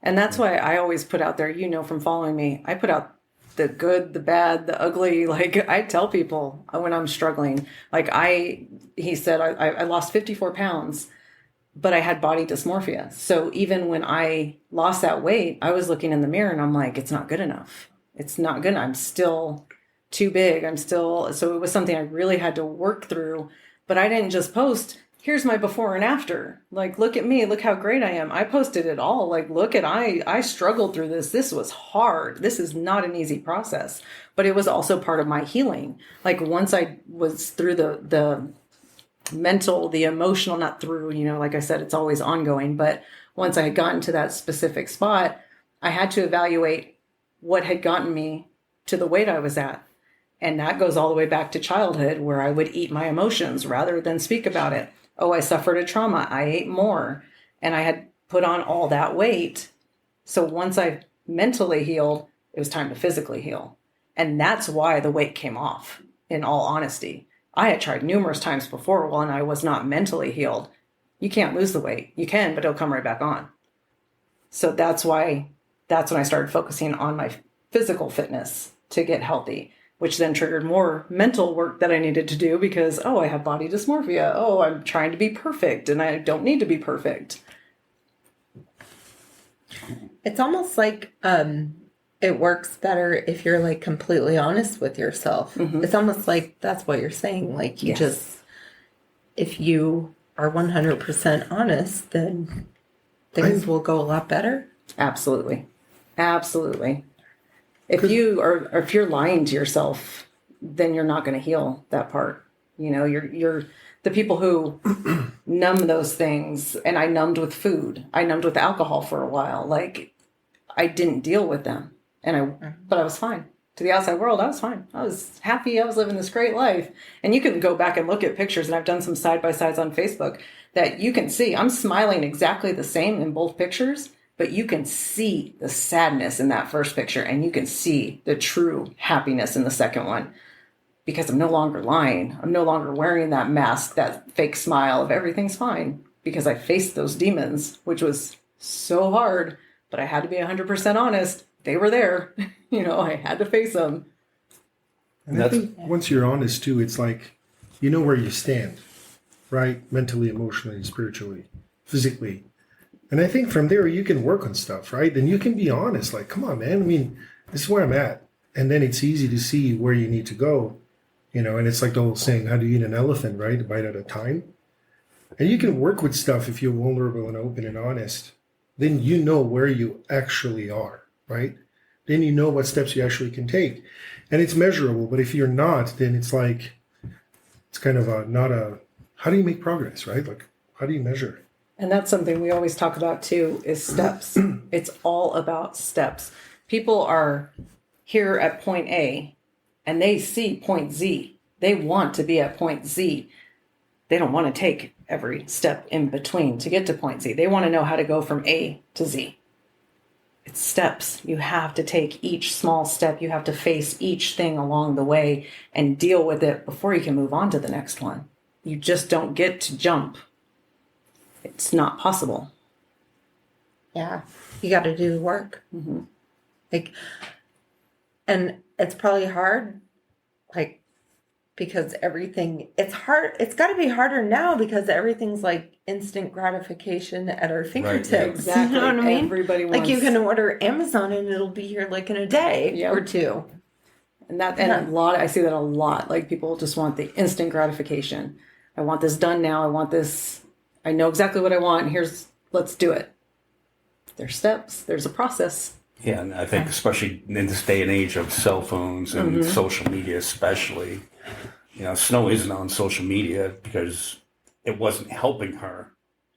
And that's why I always put out there, from following me, I put out the good, the bad, the ugly. Like I tell people when I'm struggling, he said, I lost 54 pounds, but I had body dysmorphia. So even when I lost that weight, I was looking in the mirror and I'm like, it's not good enough. It's not good. I'm still too big. So it was something I really had to work through, but I didn't just post here's my before and after. Like, look at me. Look how great I am. I posted it all. Like, look at, I struggled through this. This was hard. This is not an easy process, but it was also part of my healing. Like, once I was through the mental, the emotional, not through, like I said, it's always ongoing. But once I had gotten to that specific spot, I had to evaluate what had gotten me to the weight I was at. And that goes all the way back to childhood, where I would eat my emotions rather than speak about it. Oh, I suffered a trauma. I ate more. And I had put on all that weight. So once I mentally healed, it was time to physically heal. And that's why the weight came off, in all honesty. I had tried numerous times before when I was not mentally healed. You can't lose the weight. You can, but it'll come right back on. So that's when I started focusing on my physical fitness to get healthy, which then triggered more mental work that I needed to do because, I have body dysmorphia. Oh, I'm trying to be perfect and I don't need to be perfect. It's almost like it works better if you're like completely honest with yourself. Mm-hmm. It's almost like that's what you're saying. Like you just, if you are 100% honest, then things will go a lot better. Absolutely. Absolutely. If you're lying to yourself, then you're not going to heal that part. You're the people who numb those things. And I numbed with food. I numbed with alcohol for a while. Like I didn't deal with them, but I was fine. To the outside world, I was fine. I was happy. I was living this great life. And you can go back and look at pictures. And I've done some side by sides on Facebook that you can see. I'm smiling exactly the same in both pictures. But you can see the sadness in that first picture and you can see the true happiness in the second one because I'm no longer lying. I'm no longer wearing that mask, that fake smile of everything's fine because I faced those demons, which was so hard, but I had to be 100% honest. They were there. I had to face them. And I think once you're honest too, it's like, you know where you stand, right? Mentally, emotionally, spiritually, physically. And I think from there you can work on stuff, right? Then you can be honest, like, come on, man. I mean, this is where I'm at. And then it's easy to see where you need to go, and it's like the old saying, how do you eat an elephant, right? A bite at a time. And you can work with stuff if you're vulnerable and open and honest. Then you know where you actually are, right? Then you know what steps you actually can take. And it's measurable. But if you're not, then it's like, it's kind of how do you make progress, right? Like, how do you measure? And that's something we always talk about too, is steps. It's all about steps. People are here at point A and they see point Z. They want to be at point Z. They don't want to take every step in between to get to point Z. They want to know how to go from A to Z. It's steps. You have to take each small step. You have to face each thing along the way and deal with it before you can move on to the next one. You just don't get to jump. It's not possible. Yeah, you got to do the work. Mm-hmm. And it's probably hard, because it's hard. It's got to be harder now because everything's like instant gratification at our fingertips. Right, yeah. Exactly. You know what I mean? Everybody like wants... you can order Amazon and it'll be here like in a day or two. And I see that a lot. Like people just want the instant gratification. I want this done now. I want this. I know exactly what I want. Let's do it. There's steps. There's a process. Yeah, and I think especially in this day and age of cell phones and social media especially, Snow isn't on social media because it wasn't helping her.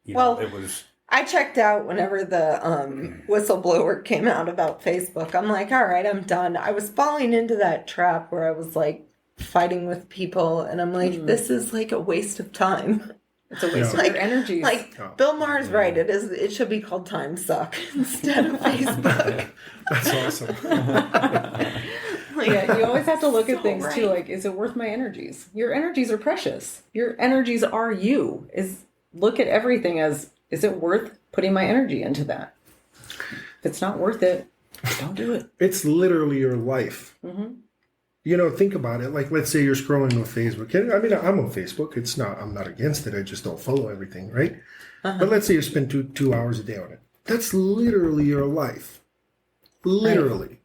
It was... I checked out whenever the whistleblower came out about Facebook. I'm like, all right, I'm done. I was falling into that trap where I was like fighting with people and I'm like, this is like a waste of time. It's a waste of your energies. Bill Maher's right. It should be called Time Suck instead of Facebook. That's awesome. You always have to look at things too. Like, is it worth my energies? Your energies are precious. Your energies are you. Look at everything as, is it worth putting my energy into that? If it's not worth it, don't do it. It's literally your life. Mm-hmm. Think about it. Like, let's say you're scrolling on Facebook. I mean, I'm on Facebook. I'm not against it. I just don't follow everything, right? Uh-huh. But let's say you spend two hours a day on it. That's literally your life. Literally. Right.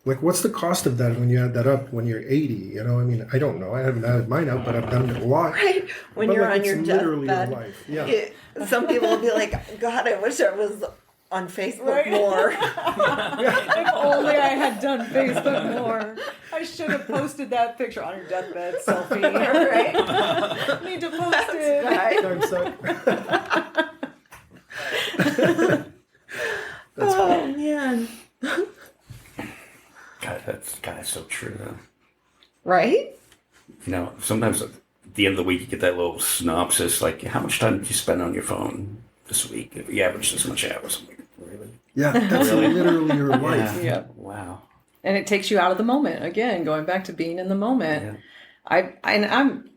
Like, what's the cost of that when you add that up when you're 80? You know, I mean, I don't know. I haven't added mine up, but I've done it a lot. Right? When But you're like, on your it's literally your deathbed. life. Yeah. Some people will be like, God, I wish I was on Facebook Right? more. If only I had done Facebook more. I should have posted that picture on your deathbed selfie. Right? Need to post it. Right? Time's up. Oh, man. God, that's so true. Though. Right? You know, sometimes at the end of the week you get that little synopsis, like how much time did you spend on your phone this week? If you average this much hours, I'm like, really? Yeah, that's literally your life. Yeah. Wow. And it takes you out of the moment. Again, going back to being in the moment. Yeah. I'm,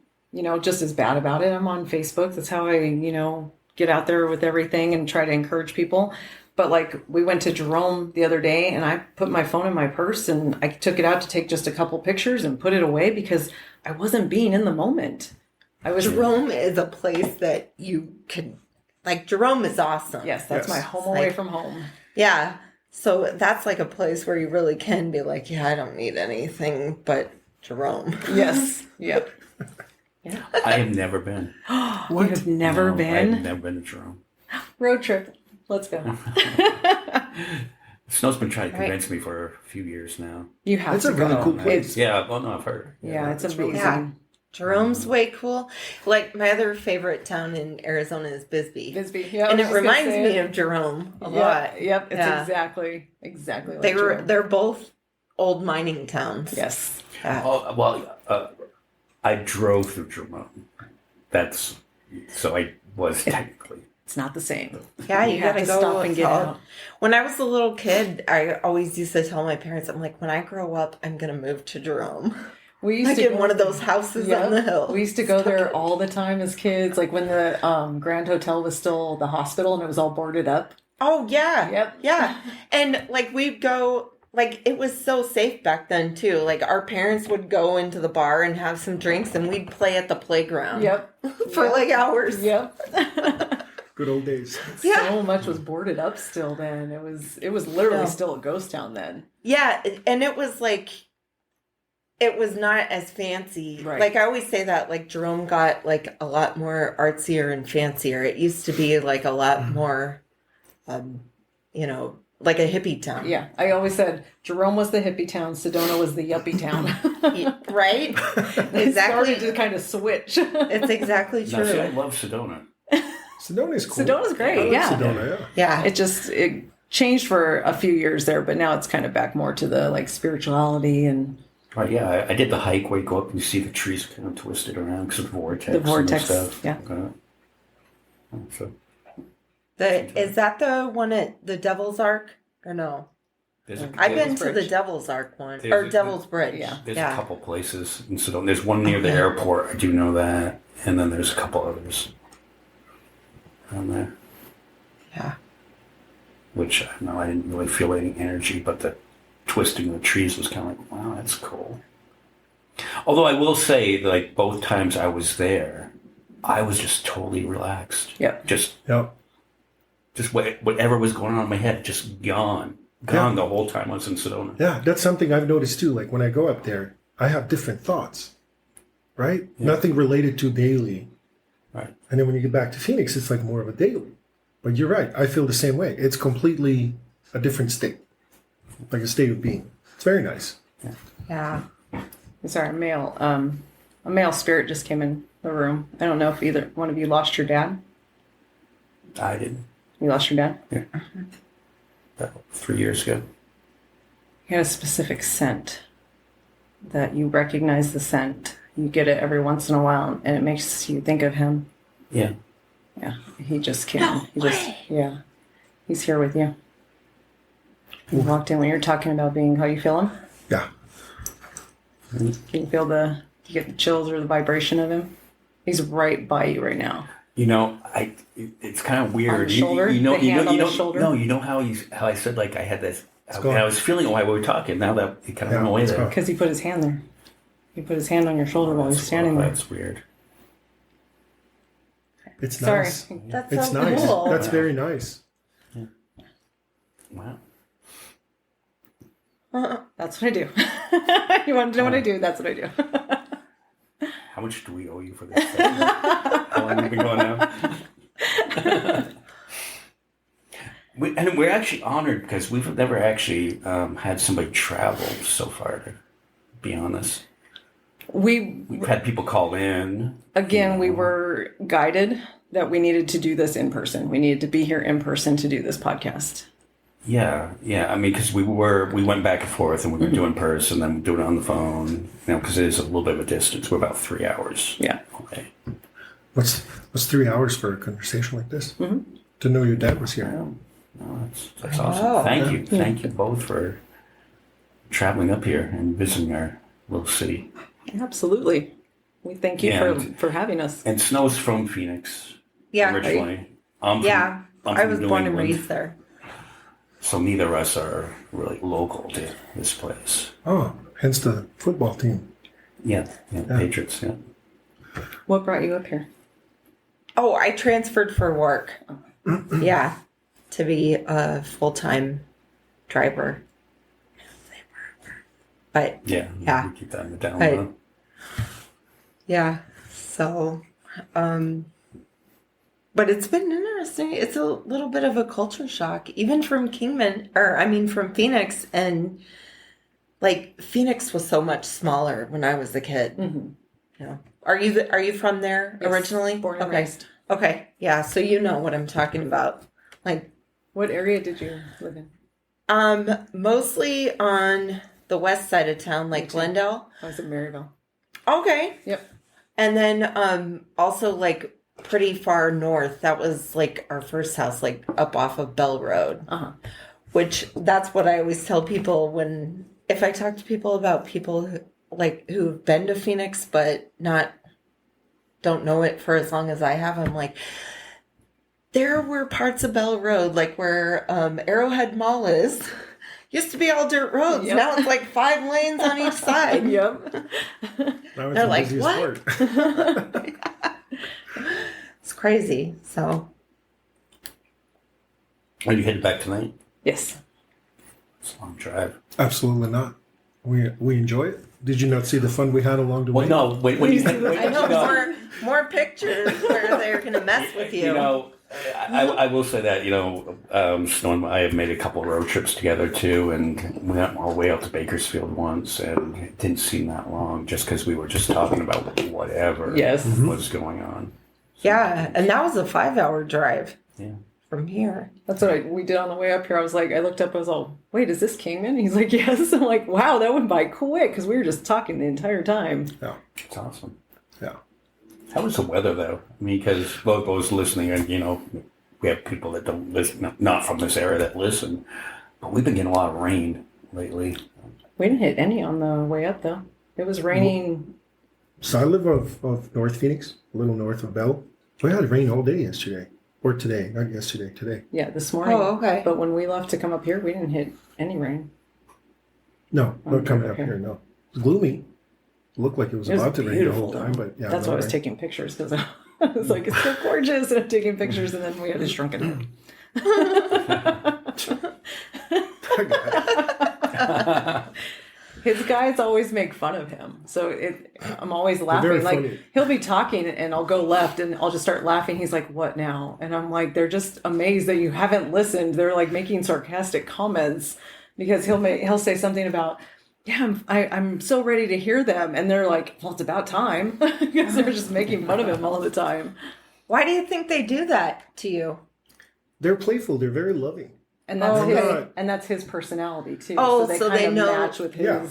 just as bad about it. I'm on Facebook. That's how I, get out there with everything and try to encourage people. But like we went to Jerome the other day and I put my phone in my purse and I took it out to take just a couple pictures and put it away because I wasn't being in the moment. I was Jerome is a place that you could, like, Jerome is awesome. Yes, that's Yes. my home Like- away from home. Yeah. So that's like a place where you really can be like, yeah, I don't need anything but Jerome. Yes. Yep. I have never been. You have never No, been? I've never been to Jerome. Road trip. Let's go. Snow's been trying to Right. convince me for a few years now. You have That's to a really go. cool place. It's, Yeah, well, no, I've heard. yeah, it's it's really amazing. Yeah. Jerome's way cool. Like, my other favorite town in Arizona is Bisbee. Bisbee. Yeah, I And was it just gonna reminds say me it. of Jerome a Yeah, lot. Yep. It's Yeah. exactly like Jerome. They're both old mining towns. Yes. Yeah. Oh, well, I drove through Jerome. That's so I was technically. It's not the same. Yeah, you have gotta to go stop and get out. When I was a little kid, I always used to tell my parents, I'm like, when I grow up, I'm gonna move to Jerome. We used Like to in go- one of those houses Yeah. on the hill. We used to go there all the time as kids, like when the Grand Hotel was still the hospital and it was all boarded up. Oh yeah. Yep. Yeah. And like we'd go, like it was so safe back then too. Like our parents would go into the bar and have some drinks and we'd play at the playground. Yep. For like hours. Yep. Good old days. Yeah. So much was boarded up still then. It was literally Yeah. still a ghost town then. Yeah, and it was like it was not as fancy. Right. Like I always say that like Jerome got like a lot more artsier and fancier. It used to be like a lot more like a hippie town. Yeah. I always said Jerome was the hippie town, Sedona was the yuppie town. Right? It Exactly. started to kind of switch. It's exactly No, see, I true. love Sedona. Sedona's cool. Sedona's I great, like yeah. Sedona, yeah. Yeah. It changed for a few years there, but now it's kind of back more to the like spirituality and Right, yeah, I did the hike where you go up and you see the trees kind of twisted around because of the vortex. The vortex, and stuff. yeah. So Is that the one at the Devil's Ark or no? there's a, I've been Devil's to the Bridge. Devil's Ark one There's or a- Devil's Bridge. Yeah. there's a couple places in Sedona. There's one near the airport. I do know that, and then there's a couple others around there. Yeah. Which I don't know, I didn't really feel any energy, but the twisting of the trees was kind of like, wow, that's cool. Although I will say, like both times I was there, I was just totally relaxed. Yep. Just Yeah. whatever was going on in my head, just gone the whole time I was in Sedona. Yeah, that's something I've noticed too. Like when I go up there, I have different thoughts, right? Yeah. Nothing related to daily. Right. And then when you get back to Phoenix, it's like more of a daily. But you're right. I feel the same way. It's completely a different state, like a state of being. It's very nice. Yeah. sorry, a male spirit just came in the room. I don't know if either one of you lost your dad. I did You lost your dad? about 3 years ago. He had a specific scent that you recognize the scent. You get it every once in a while and it makes you think of him. Yeah. Yeah. He just came. No Yeah. He's here with you. He walked in when you were talking about being how you feel him. Yeah. Can you feel you get the chills or the vibration of him? He's right by you right now. You know, it's kind of weird. On the shoulder? The hand on the shoulder? No, you know how I said like I had this. gone. I was feeling it while we were talking. Now that it kind of went away it's there. gone. Because he put his hand there. He put his hand on your shoulder while he was standing there. That's weird. It's Sorry. nice. That's It's so nice. cool. That's very nice. Wow. That's what I do. You want to know what I do? That's what I do. How much do we owe you for this? How long have we been going now? And we're actually honored because we've never actually had somebody travel so far, to be honest. We've had people call in. Again, we were guided that we needed to do this in person. We needed to be here in person to do this podcast. Yeah. I mean, because we went back and forth, and we were doing person, then doing it on the phone. Because it is a little bit of a distance. We're about 3 hours. Yeah. away. What's 3 hours for a conversation like this? Mm-hmm. To know your dad was here. No, that's awesome. Thank you both for traveling up here and visiting our little city. Absolutely. We thank you for having us. And Snow's from Phoenix. Yeah. Originally. I was New born and England. raised there. So neither of us are really local to this place. Oh, hence the football team. Yeah. Patriots, yeah. What brought you up here? Oh, I transferred for work. Yeah. To be a full-time driver. But Yeah. Yeah. We keep that in the down low. yeah, so, but it's been interesting. It's a little bit of a culture shock, even from from Phoenix. And like Phoenix was so much smaller when I was a kid. Mm-hmm. Yeah. Are you from there originally? Born and raised. Okay. Yeah. So you know what I'm talking about. Like, What area did you live in? mostly on the west side of town, like Glendale. I was in Maryville. Okay. Yep. And then also like pretty far north. That was like our first house, like up off of Bell Road. Uh-huh. Which that's what I always tell people if I talk to people about people who've been to Phoenix but don't know it for as long as I have. I'm like, there were parts of Bell Road, like where Arrowhead Mall is. Used to be all dirt roads. Yep. Now it's like 5 lanes on each side. Yep. Now it's They're the like, busiest what? part. It's crazy. So Are you headed back tonight? Yes. It's a long drive. Absolutely not. We enjoy it. Did you not see the fun we had along the way? Well, no. Wait. I know more pictures where they're gonna mess with you. I will say that, Snow and I have made a couple of road trips together too, and we went all the way out to Bakersfield once, and it didn't seem that long just because we were just talking about whatever Yes. was going on. Yeah, and that was a 5-hour drive. Yeah. From here. That's what we did on the way up here. I looked up, I was all, wait, is this Kingman? He's like, yes. I'm like, wow, that went by quick because we were just talking the entire time. Yeah. It's awesome. Yeah. How was the weather, though? I mean, because both those listening, and we have people that don't listen, not from this area that listen, but we've been getting a lot of rain lately. We didn't hit any on the way up, though. It was raining. So I live of North Phoenix, a little north of Bell. We had rain all day yesterday. Or today, not yesterday, today. Yeah, this morning. Oh, okay. But when we left to come up here, we didn't hit any rain. No, not coming up here, no. It was gloomy. Looked like it was about to rain the whole time, but yeah. That's why I was taking pictures because I was like, it's so gorgeous. And I'm taking pictures, and then we had to shrunk it down. His guys always make fun of him. So I'm always laughing. very Like, funny. he'll be talking, and I'll go left, and I'll just start laughing. He's like, what now? And I'm like, they're just amazed that you haven't listened. They're like making sarcastic comments because he'll say something about, yeah, I'm so ready to hear them. And they're like, well, it's about time. Because they're just making fun of him all the time. Why do you think they do that to you? They're playful. They're very loving. And that's okay. and that's his personality too. Oh, so so they they kind of know- match with his. Yeah.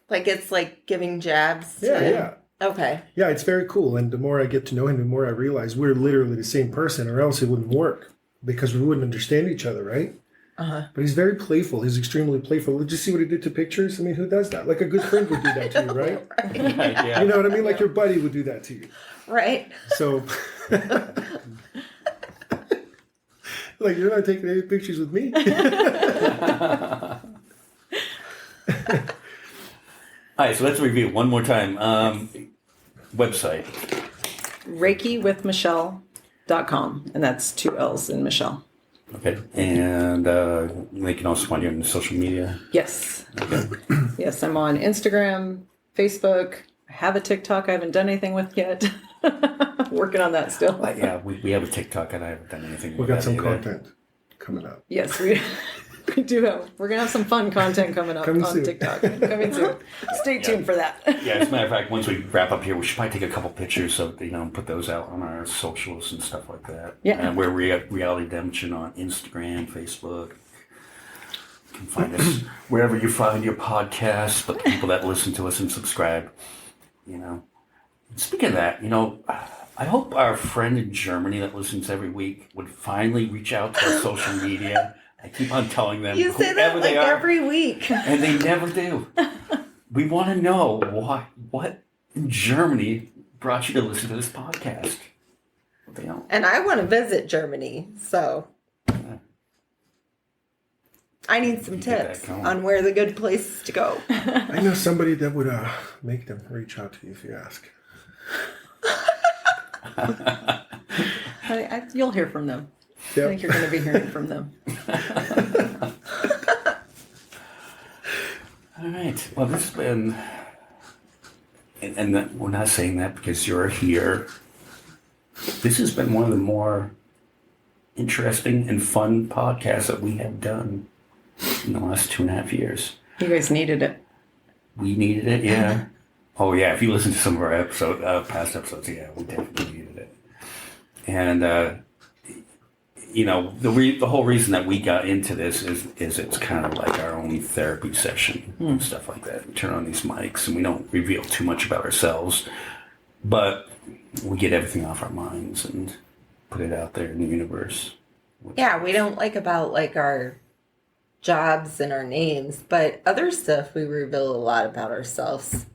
Like it's like giving jabs. Yeah, to, yeah. Okay. Yeah, it's very cool. And the more I get to know him, the more I realize we're literally the same person, or else it wouldn't work because we wouldn't understand each other, right? Uh-huh. But he's very playful. He's extremely playful. Did you see what he did to pictures? I mean, who does that? Like a good friend would do that to you, right? Yeah. You know what I mean? Like your buddy would do that to you. Right. So, like, you're not taking any pictures with me. All right, so let's review one more time. Website. ReikiWithMichelle.com, and that's 2 L's in Michelle. Okay. And they can also find you on social media. Yes. Okay. Yes, I'm on Instagram, Facebook. I have a TikTok I haven't done anything with yet. Working on that still. But yeah, we have a TikTok and I haven't done anything We with got that some either. content coming up. Yes, we do have. We're gonna have some fun content coming up Coming on soon. TikTok. Coming soon. Stay tuned for that. Yeah, as a matter of fact, once we wrap up here, we should probably take a couple pictures of, put those out on our socials and stuff like that. Yeah. And we're Reality Redemption on Instagram, Facebook. You can find us wherever you find your podcasts, but the people that listen to us and subscribe, Speaking of that, I hope our friend in Germany that listens every week would finally reach out to our social media. I keep on telling them, You say that whoever like they are, every week. and they never do. We want to know what in Germany brought you to listen to this podcast. They don't. And I want to visit Germany, so I need some You get that tips going. on where the good places to go. I know somebody that would make them reach out to you if you ask. You'll hear from them. I Yep. think you're going to be hearing from them. All right. Well, this has been, and that, we're not saying that because you're here. This has been one of the more interesting and fun podcasts that we have done in the last 2.5 years. You guys needed it. We needed it, yeah. Oh, yeah. If you listen to some of our past episodes, yeah, we definitely needed it. And, the whole reason that we got into this is it's kind of like our own therapy session and stuff like that. We turn on these mics and we don't reveal too much about ourselves, but we get everything off our minds and put it out there in the universe. Yeah, we don't about our jobs and our names, but other stuff we reveal a lot about ourselves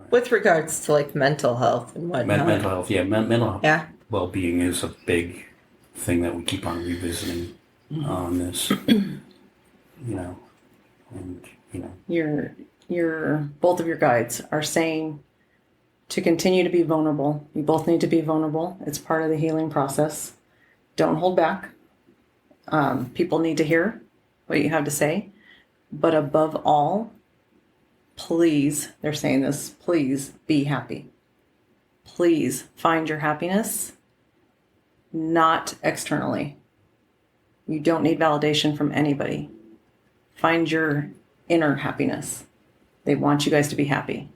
with regards to mental health and whatnot. Mental health, yeah. Mental health. Yeah. Well-being is a big thing that we keep on revisiting on this, Your both of your guides are saying to continue to be vulnerable. You both need to be vulnerable. It's part of the healing process. Don't hold back. People need to hear what you have to say, but above all, please, they're saying this, please be happy. Please find your happiness, not externally. You don't need validation from anybody. Find your inner happiness. They want you guys to be happy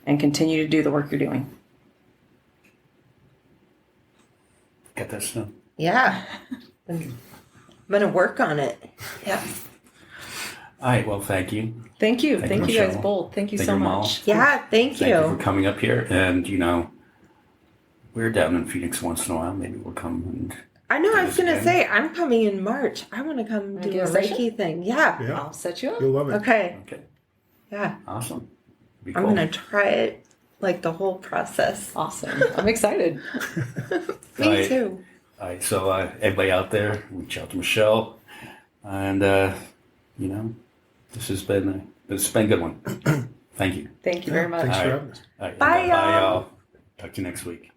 and continue to do the work you're doing. Get that stuff. Yeah. I'm going to work on it. Yeah. All right. Well, thank you. Thank you. Thank Thank you, you guys Michelle. both. Thank you Thank so you, Mal. much. Yeah, thank Thank you for you. coming up here. And, we're down in Phoenix once in a while. Maybe we'll come and... I know, I do was this going to again. say, I'm coming in March. I want to come do get a a session? Reiki thing. Yeah. Yeah, I'll set you up. you'll love it. Okay. Okay. Yeah. Awesome. Be I'm cool. going to try it, the whole process. Awesome. I'm excited. Me Right. too. All right. So, everybody out there, reach out to Michelle. And, this has been a good one. Thank you. Thank you very much. Thanks All for right. having us. All right. Bye, Bye, y'all. y'all. Talk to you next week.